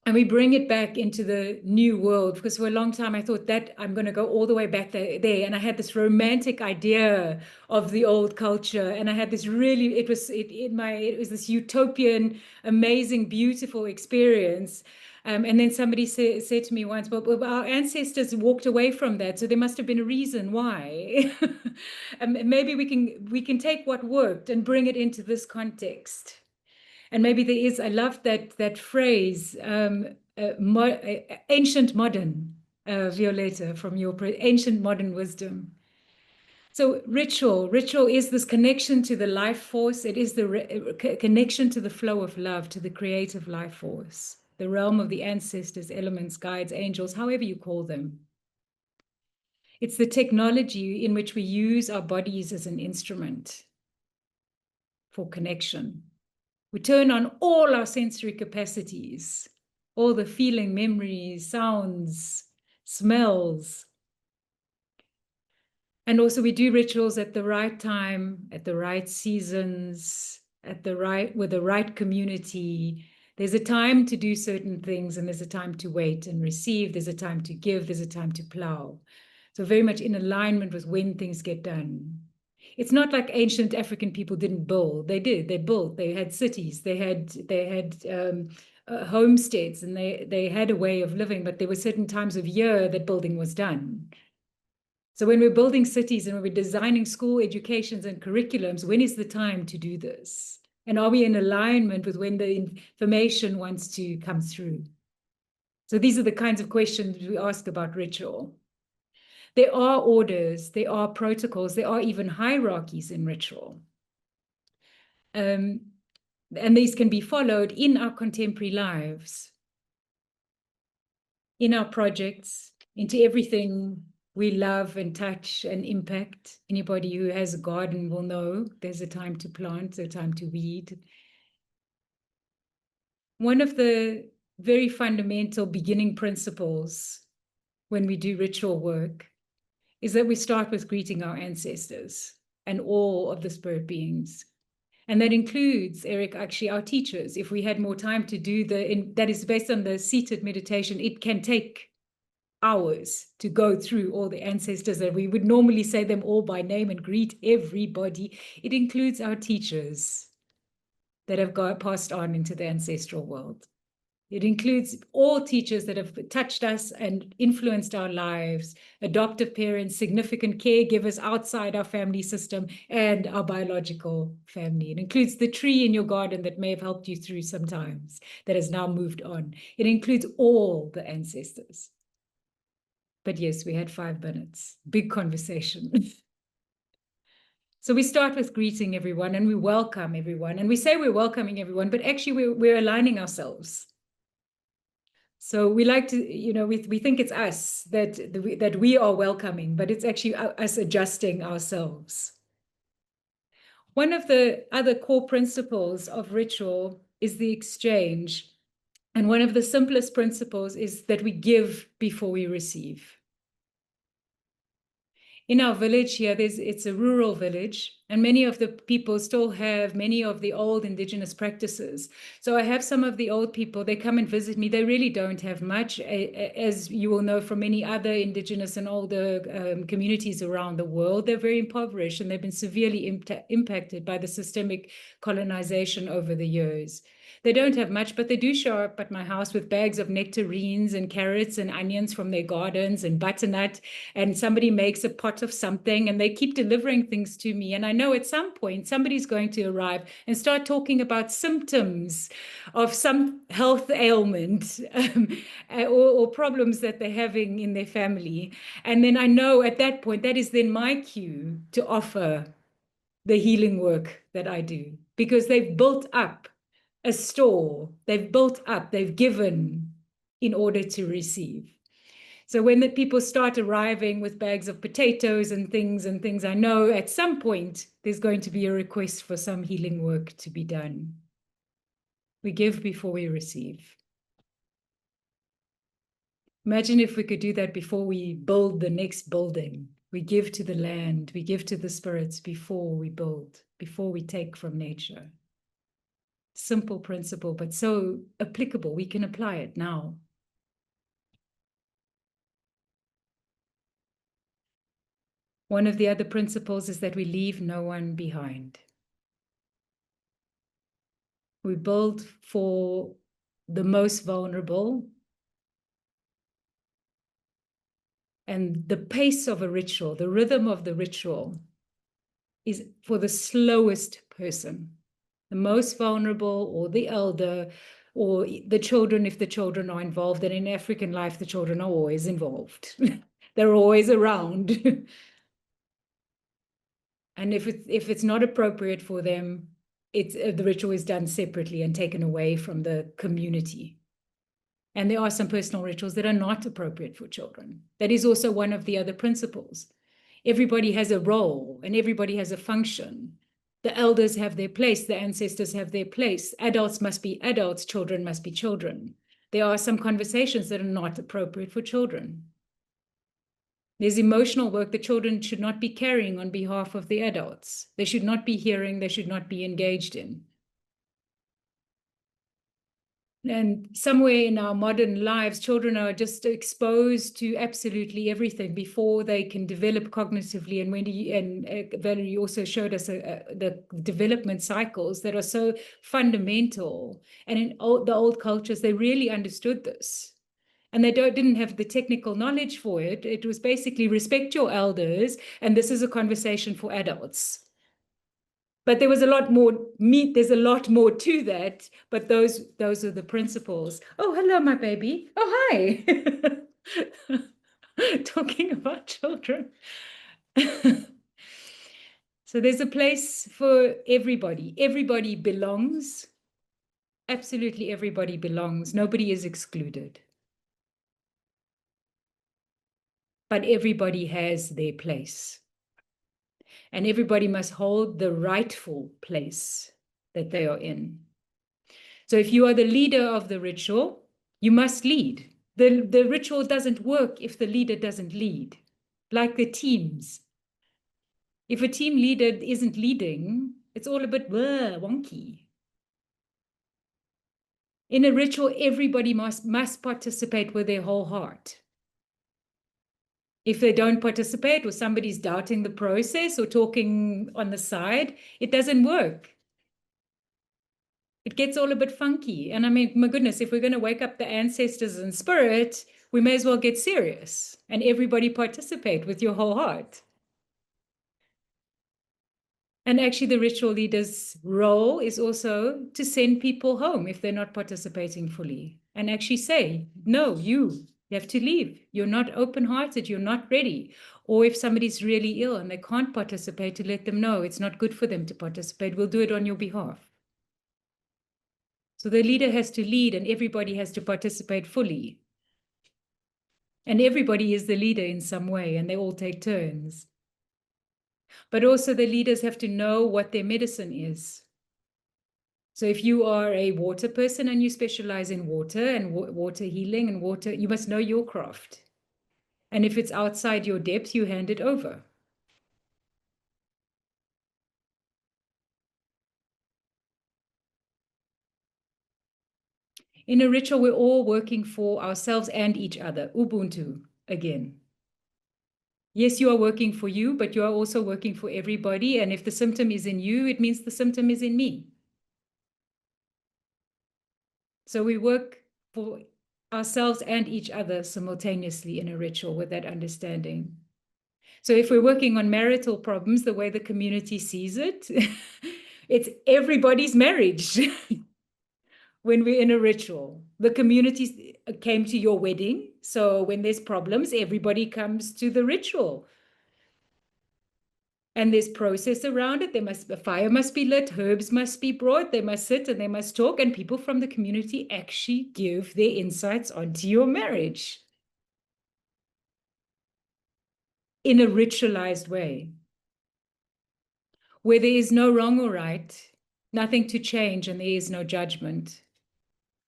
Speaker 6: And we bring it back into the new world, because for a long time I thought that I'm going to go all the way back there. And I had this romantic idea of the old culture. And I had this really, it was this utopian, amazing, beautiful experience. And then somebody said to me once, well, our ancestors walked away from that, so there must have been a reason why. Maybe we can take what worked and bring it into this context. And maybe there is, I love that phrase, ancient modern, Violetta, from your ancient modern wisdom. So ritual is this connection to the life force. It is the connection to the flow of love, to the creative life force, the realm of the ancestors, elements, guides, angels, however you call them. It's the technology in which we use our bodies as an instrument for connection. We turn on all our sensory capacities, all the feeling, memories, sounds, smells. And also we do rituals at the right time, at the right seasons, with the right community. There's a time to do certain things, and there's a time to wait and receive. There's a time to give. There's a time to plow. So very much in alignment with when things get done. It's not like ancient African people didn't build. They did. They built. They had cities. They had homesteads, and they had a way of living. But there were certain times of year that building was done. So when we're building cities and when we're designing school educations and curriculums, when is the time to do this? And are we in alignment with when the information wants to come through? So these are the kinds of questions we ask about ritual. There are orders, there are protocols, there are even hierarchies in ritual. And these can be followed in our contemporary lives, in our projects, into everything we love and touch and impact. Anybody who has a garden will know there's a time to plant, there's a time to weed. One of the very fundamental beginning principles when we do ritual work is that we start with greeting our ancestors and all of the spirit beings. And that includes, Eric, actually our teachers. If we had more time to do that is based on the seated meditation, it can take hours to go through all the ancestors that we would normally say them all by name and greet everybody. It includes our teachers that have passed on into the ancestral world. It includes all teachers that have touched us and influenced our lives, adoptive parents, significant caregivers outside our family system, and our biological family. It includes the tree in your garden that may have helped you through sometimes, that has now moved on. It includes all the ancestors. But yes, we had 5 minutes. Big conversation. So we start with greeting everyone and we welcome everyone. And we say we're welcoming everyone, but actually we're aligning ourselves. So we like to, we think it's us that we are welcoming, but it's actually us adjusting ourselves. One of the other core principles of ritual is the exchange. And one of the simplest principles is that we give before we receive. In our village here, it's a rural village, and many of the people still have many of the old indigenous practices. So I have some of the old people, they come and visit me. They really don't have much, as you will know from many other indigenous and older communities around the world. They're very impoverished, and they've been severely impacted by the systemic colonization over the years. They don't have much, but they do show up at my house with bags of nectarines and carrots and onions from their gardens and butternut, and somebody makes a pot of something, and they keep delivering things to me. And I know at some point somebody's going to arrive and start talking about symptoms of some health ailment or problems that they're having in their family. And then I know at that point, that is then my cue to offer the healing work that I do, because they've built up a store, they've built up, they've given in order to receive. So when the people start arriving with bags of potatoes and things, I know at some point there's going to be a request for some healing work to be done. We give before we receive. Imagine if we could do that before we build the next building. We give to the land, we give to the spirits before we build, before we take from nature. Simple principle, but so applicable. We can apply it now. One of the other principles is that we leave no one behind. We build for the most vulnerable. And the pace of a ritual, the rhythm of the ritual, is for the slowest person. the most vulnerable, or the elder, or the children, if the children are involved. And in African life, the children are always involved. They're always around. And if it's not appropriate for them, the ritual is done separately and taken away from the community. And there are some personal rituals that are not appropriate for children. That is also one of the other principles. Everybody has a role and everybody has a function. The elders have their place, the ancestors have their place. Adults must be adults, children must be children. There are some conversations that are not appropriate for children. There's emotional work that children should not be carrying on behalf of the adults. They should not be hearing, they should not be engaged in. And somewhere in our modern lives, children are just exposed to absolutely everything before they can develop cognitively. And Valerie also showed us the development cycles that are so fundamental. And in the old cultures, they really understood this. And they didn't have the technical knowledge for it. It was basically respect your elders, and this is a conversation for adults. But there was a lot more meat. There's a lot more to that. But those are the principles. Oh, hello, my baby. Oh, hi. Talking about children. So there's a place for everybody. Everybody belongs. Absolutely everybody belongs. Nobody is excluded. But everybody has their place. And everybody must hold the rightful place that they are in. So if you are the leader of the ritual, you must lead. The ritual doesn't work if the leader doesn't lead, like the teams. If a team leader isn't leading, it's all a bit wonky. In a ritual, everybody must participate with their whole heart. If they don't participate, or somebody's doubting the process or talking on the side, it doesn't work. It gets all a bit funky. And I mean, my goodness, if we're going to wake up the ancestors in spirit, we may as well get serious and everybody participate with your whole heart. And actually, the ritual leader's role is also to send people home if they're not participating fully, and actually say, no, you have to leave. You're not open-hearted. You're not ready. Or if somebody's really ill and they can't participate, to let them know it's not good for them to participate. We'll do it on your behalf. So the leader has to lead and everybody has to participate fully. And everybody is the leader in some way, and they all take turns. But also the leaders have to know what their medicine is. So if you are a water person and you specialize in water and water healing and water, you must know your craft. And if it's outside your depth, you hand it over. In a ritual, we're all working for ourselves and each other. Ubuntu, again. Yes, you are working for you, but you are also working for everybody. And if the symptom is in you, it means the symptom is in me. So we work for ourselves and each other simultaneously in a ritual with that understanding. So if we're working on marital problems, the way the community sees it, it's everybody's marriage. When we're in a ritual, the community came to your wedding. So when there's problems, everybody comes to the ritual. And there's process around it. A fire must be lit, herbs must be brought, they must sit and they must talk, and people from the community actually give their insights onto your marriage in a ritualized way, where there is no wrong or right, nothing to change, and there is no judgment.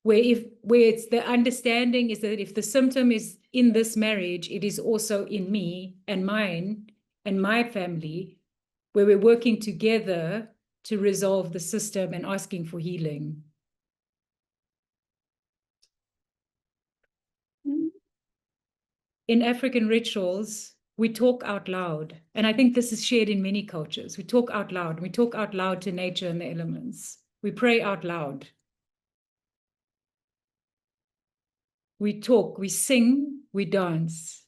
Speaker 6: Where it's the understanding is that if the symptom is in this marriage, it is also in me and mine and my family, where we're working together to resolve the system and asking for healing. In African rituals, we talk out loud. And I think this is shared in many cultures. We talk out loud. We talk out loud to nature and the elements. We pray out loud. We talk, we sing, we dance.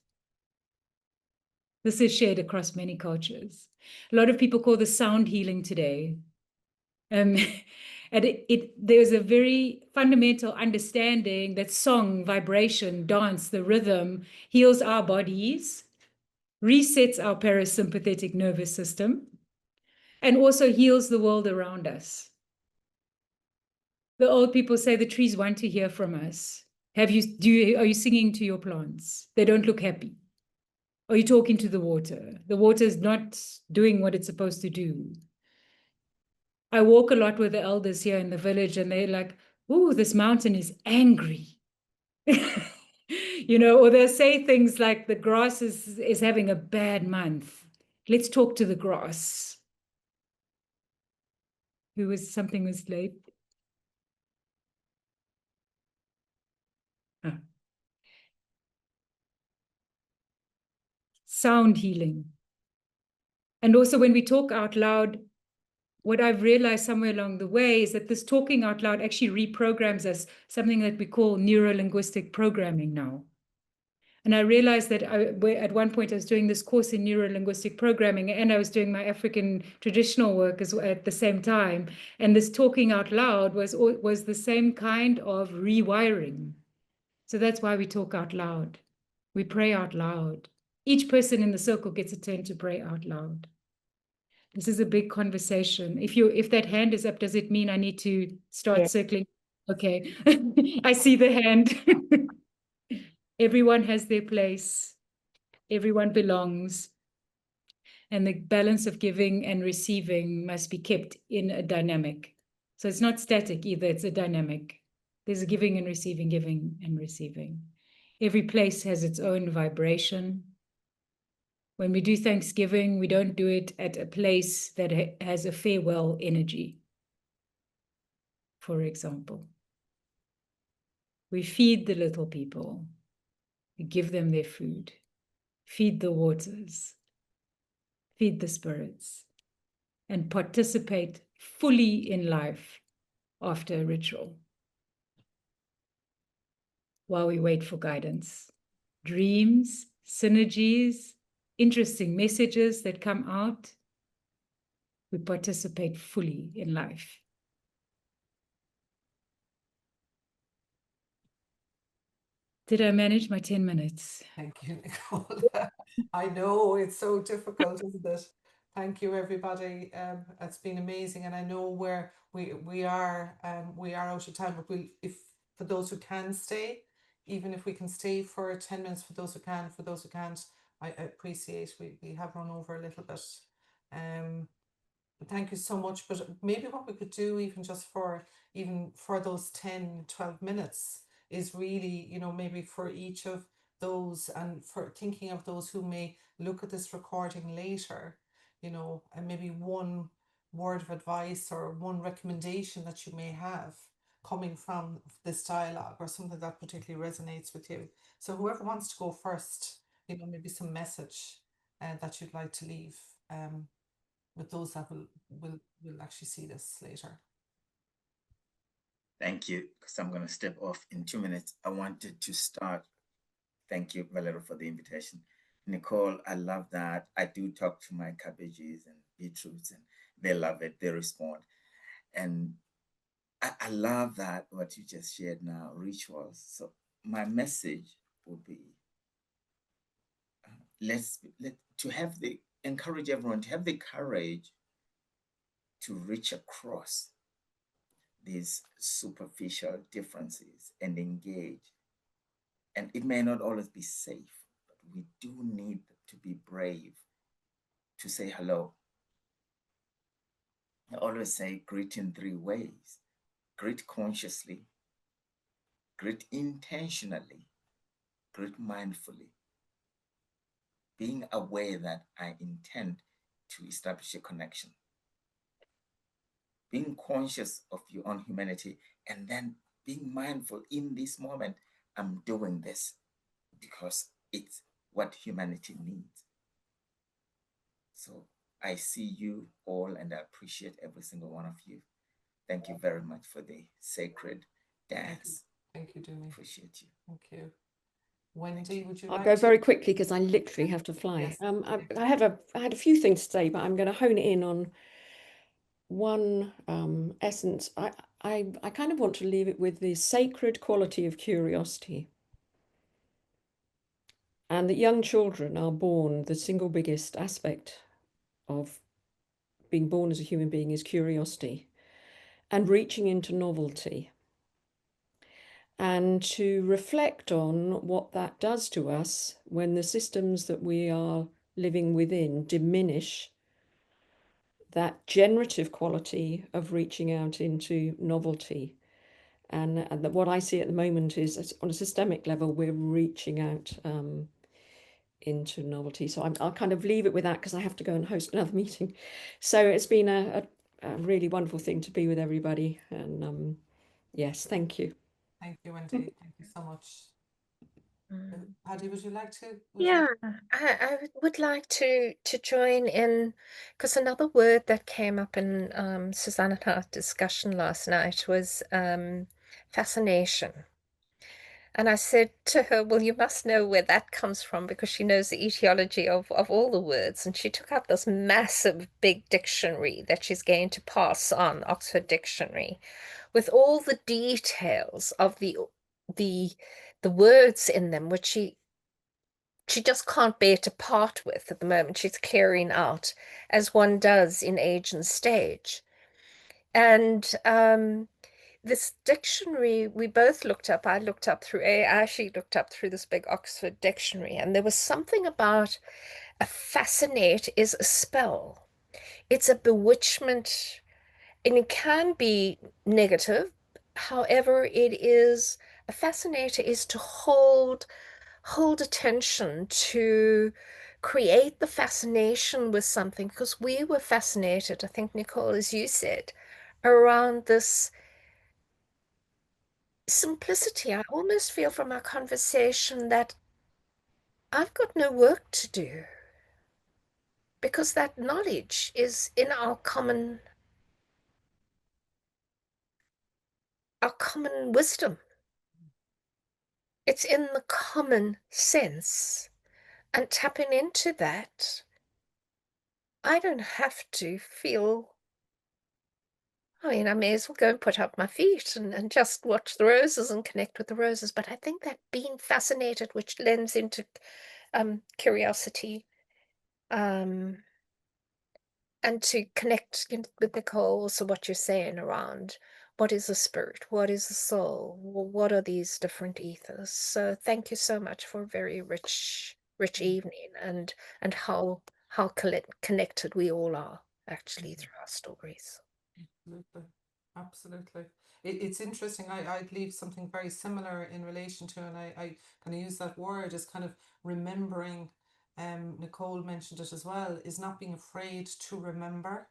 Speaker 6: This is shared across many cultures. A lot of people call this sound healing today. And there's a very fundamental understanding that song, vibration, dance, the rhythm heals our bodies, resets our parasympathetic nervous system, and also heals the world around us. The old people say the trees want to hear from us. Are you singing to your plants? They don't look happy. Are you talking to the water? The water is not doing what it's supposed to do. I walk a lot with the elders here in the village, and they're like, "Ooh, this mountain is angry." Or they'll say things like, "The grass is having a bad month. Let's talk to the grass." Something was late. Sound healing. And also when we talk out loud, what I've realized somewhere along the way is that this talking out loud actually reprograms us, something that we call neuro-linguistic programming now. And I realized that at one point I was doing this course in neuro-linguistic programming, and I was doing my African traditional work at the same time. And this talking out loud was the same kind of rewiring. So that's why we talk out loud. We pray out loud. Each person in the circle gets a turn to pray out loud. This is a big conversation. If that hand is up, does it mean I need to start circling? Okay, I see the hand. Everyone has their place. Everyone belongs. And the balance of giving and receiving must be kept in a dynamic. So it's not static either, it's a dynamic. There's a giving and receiving, giving and receiving. Every place has its own vibration. When we do Thanksgiving, we don't do it at a place that has a farewell energy, for example. We feed the little people. We give them their food. Feed the waters. Feed the spirits. And participate fully in life after a ritual, while we wait for guidance. Dreams, synergies, interesting messages that come out. We participate fully in life. Did I manage my 10 minutes?
Speaker 3: Thank you, Nicole. I know it's so difficult, isn't it? Thank you, everybody. It's been amazing, and I know where we are out of time. But if for those who can stay, even if we can stay for 10 minutes, for those who can, for those who can't, I appreciate we have run over a little bit. Thank you so much. But maybe what we could do, even for those 10, 12 minutes, is really, maybe for each of those, and for thinking of those who may look at this recording later, and maybe one word of advice or one recommendation that you may have coming from this dialogue, or something that particularly resonates with you. So whoever wants to go first, maybe some message that you'd like to leave with those that will actually see this later.
Speaker 8: Thank you, because I'm going to step off in 2 minutes. I wanted to start. Thank you, Valerie, for the invitation. Nicole, I love that. I do talk to my cabbages and beetroots, and they love it. They respond. And I love that, what you just shared now, rituals. So my message would be, encourage everyone to have the courage to reach across these superficial differences and engage. And it may not always be safe, but we do need to be brave to say hello. I always say greet in 3 ways: greet consciously, greet intentionally, greet mindfully. Being aware that I intend to establish a connection. Being conscious of your own humanity, and then being mindful in this moment, I'm doing this because it's what humanity needs. So I see you all, and I appreciate every single one of you. Thank you very much for the sacred dance.
Speaker 3: Thank you, Dumi.
Speaker 8: Appreciate you.
Speaker 3: Thank you. Wendy, would you
Speaker 4: I'll
Speaker 3: like
Speaker 4: go
Speaker 3: to?
Speaker 4: very quickly because I literally have to fly.
Speaker 3: Yes.
Speaker 4: I had a few things to say, but I'm going to hone it in on one essence, I kind of want to leave it with the sacred quality of curiosity. And that young children are born, the single biggest aspect of being born as a human being is curiosity and reaching into novelty. And to reflect on what that does to us when the systems that we are living within diminish that generative quality of reaching out into novelty. And that what I see at the moment is, on a systemic level, we're reaching out into novelty. So I'll kind of leave it with that because I have to go and host another meeting. So it's been a really wonderful thing to be with everybody. And yes, thank you.
Speaker 3: Thank you, Wendy. Thank you so much. Paddy, would you like to?
Speaker 7: I would like to join in, because another word that came up in Susanna and our discussion last night was fascination. And I said to her, well, you must know where that comes from, because she knows the etiology of all the words. And she took out this massive big dictionary that she's going to pass on, Oxford Dictionary, with all the details of the words in them, which she just can't bear to part with at the moment. She's clearing out, as one does in age and stage. And this dictionary we both looked up. I actually looked up through this big Oxford Dictionary, and there was something about a fascinate is a spell. It's a bewitchment, and it can be negative. However, a fascinator is to hold attention, to create the fascination with something, because we were fascinated, I think, Nicole, as you said, around this simplicity. I almost feel from our conversation that I've got no work to do, because that knowledge is in our common wisdom. It's in the common sense, and tapping into that, I don't have to feel, I mean, I may as well go and put up my feet and just watch the roses and connect with the roses. But I think that being fascinated, which lends into curiosity, and to connect with Nicole, also what you're saying around what is the spirit, what is the soul, what are these different ethers. So thank you so much for a very rich evening, and how connected we all are actually through our stories.
Speaker 3: Absolutely. Absolutely. It's interesting. I'd leave something very similar in relation to, and I kind of use that word as kind of remembering. Nicole mentioned it as well, is not being afraid to remember.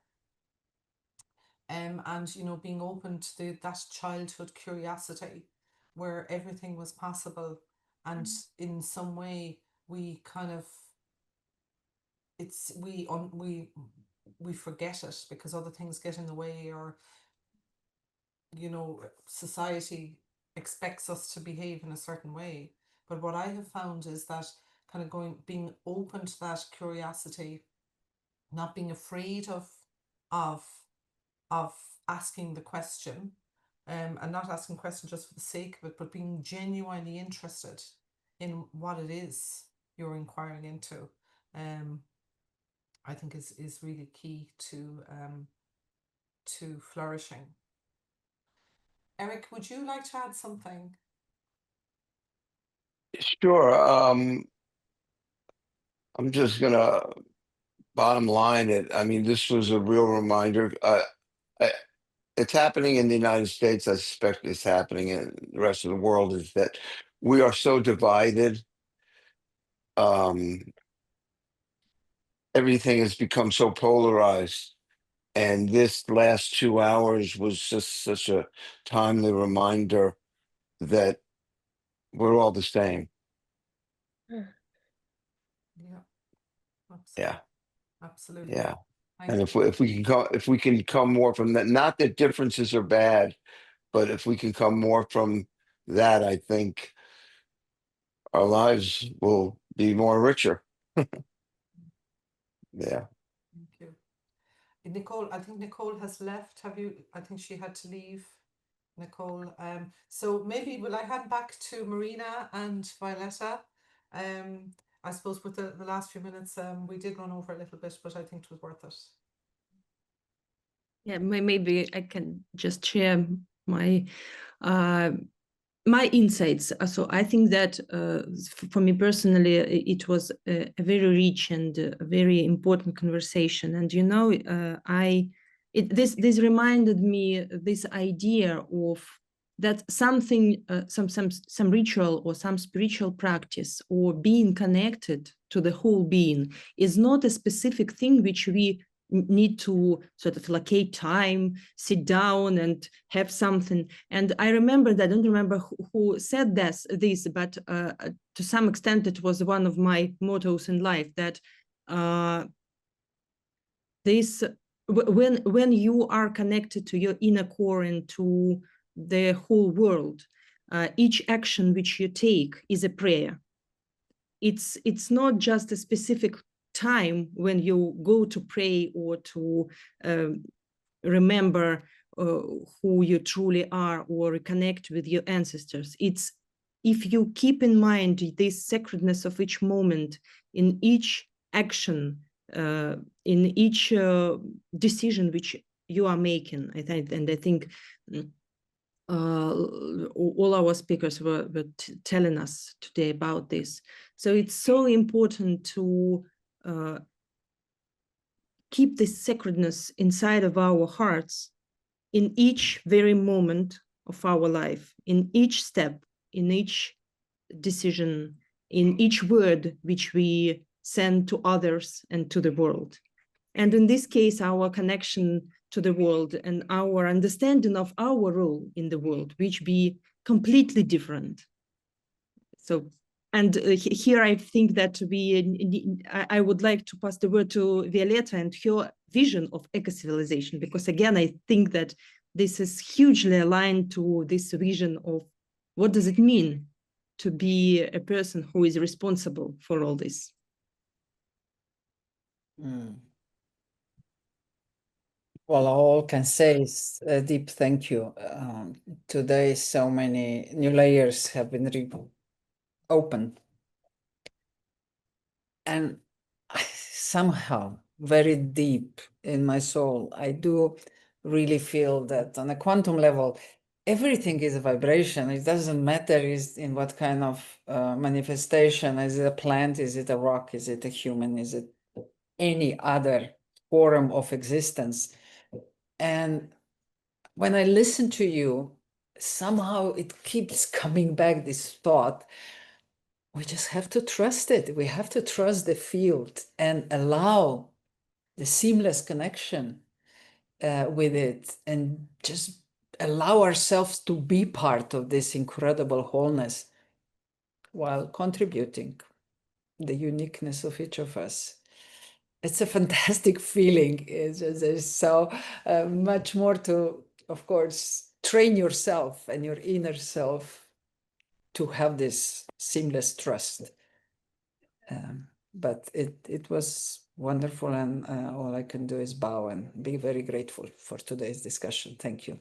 Speaker 3: And being open to that childhood curiosity where everything was possible, and in some way we kind of we forget it because other things get in the way, or society expects us to behave in a certain way. But what I have found is that kind of being open to that curiosity, not being afraid of asking the question, and not asking questions just for the sake of it, but being genuinely interested in what it is you're inquiring into, I think is really key to flourishing. Eric, would you like to add something?
Speaker 5: Sure. I'm just gonna bottom line it. I mean, this was a real reminder. It's happening in the United States. I suspect it's happening in the rest of the world. Is that we are so divided. Everything has become so polarized. And this last 2 hours was just such a timely reminder that we're all the same.
Speaker 3: Yeah, absolutely.
Speaker 5: Yeah.
Speaker 3: Absolutely.
Speaker 5: Yeah.
Speaker 3: Thank
Speaker 5: And
Speaker 3: you.
Speaker 5: if we can come more from that, not that differences are bad, but if we can come more from that, I think our lives will be more richer. Yeah.
Speaker 3: Thank you. Nicole, I think Nicole has left. Have you? I think she had to leave, Nicole. So maybe will I hand back to Marina and Violetta? I suppose with the last few minutes, we did run over a little bit, but I think it was worth it.
Speaker 2: Yeah, maybe I can just share my my insights. So I think that for me personally, it was a very rich and a very important conversation. And you know, this reminded me this idea of that something, some ritual or some spiritual practice or being connected to the whole being is not a specific thing which we need to sort of locate time, sit down and have something. And I remember that, I don't remember who said this, but to some extent it was one of my mottos in life, that when you are connected to your inner core and to the whole world, each action which you take is a prayer. It's not just a specific time when you go to pray or to remember who you truly are or reconnect with your ancestors. It's if you keep in mind this sacredness of each moment, in each action, in each decision which you are making. I think all our speakers were telling us today about this. So it's so important to keep this sacredness inside of our hearts in each very moment of our life, in each step, in each decision, in each word which we send to others and to the world. And in this case, our connection to the world and our understanding of our role in the world, which be completely different. So, and here I think that I would like to pass the word to Violetta and her vision of eco-civilization, because again, I think that this is hugely aligned to this vision of what does it mean to be a person who is responsible for all this.
Speaker 1: Well, all I can say is a deep thank you. Today, so many new layers have been opened. And somehow, very deep in my soul, I do really feel that on a quantum level, everything is a vibration. It doesn't matter in what kind of manifestation. Is it a plant? Is it a rock? Is it a human? Is it any other form of existence? And when I listen to you, somehow it keeps coming back, this thought. We just have to trust it. We have to trust the field and allow the seamless connection with it, and just allow ourselves to be part of this incredible wholeness while contributing the uniqueness of each of us. It's a fantastic feeling. There's so much more to, of course, train yourself and your inner self to have this seamless trust. But it was wonderful, and all I can do is bow and be very grateful for today's discussion. Thank you.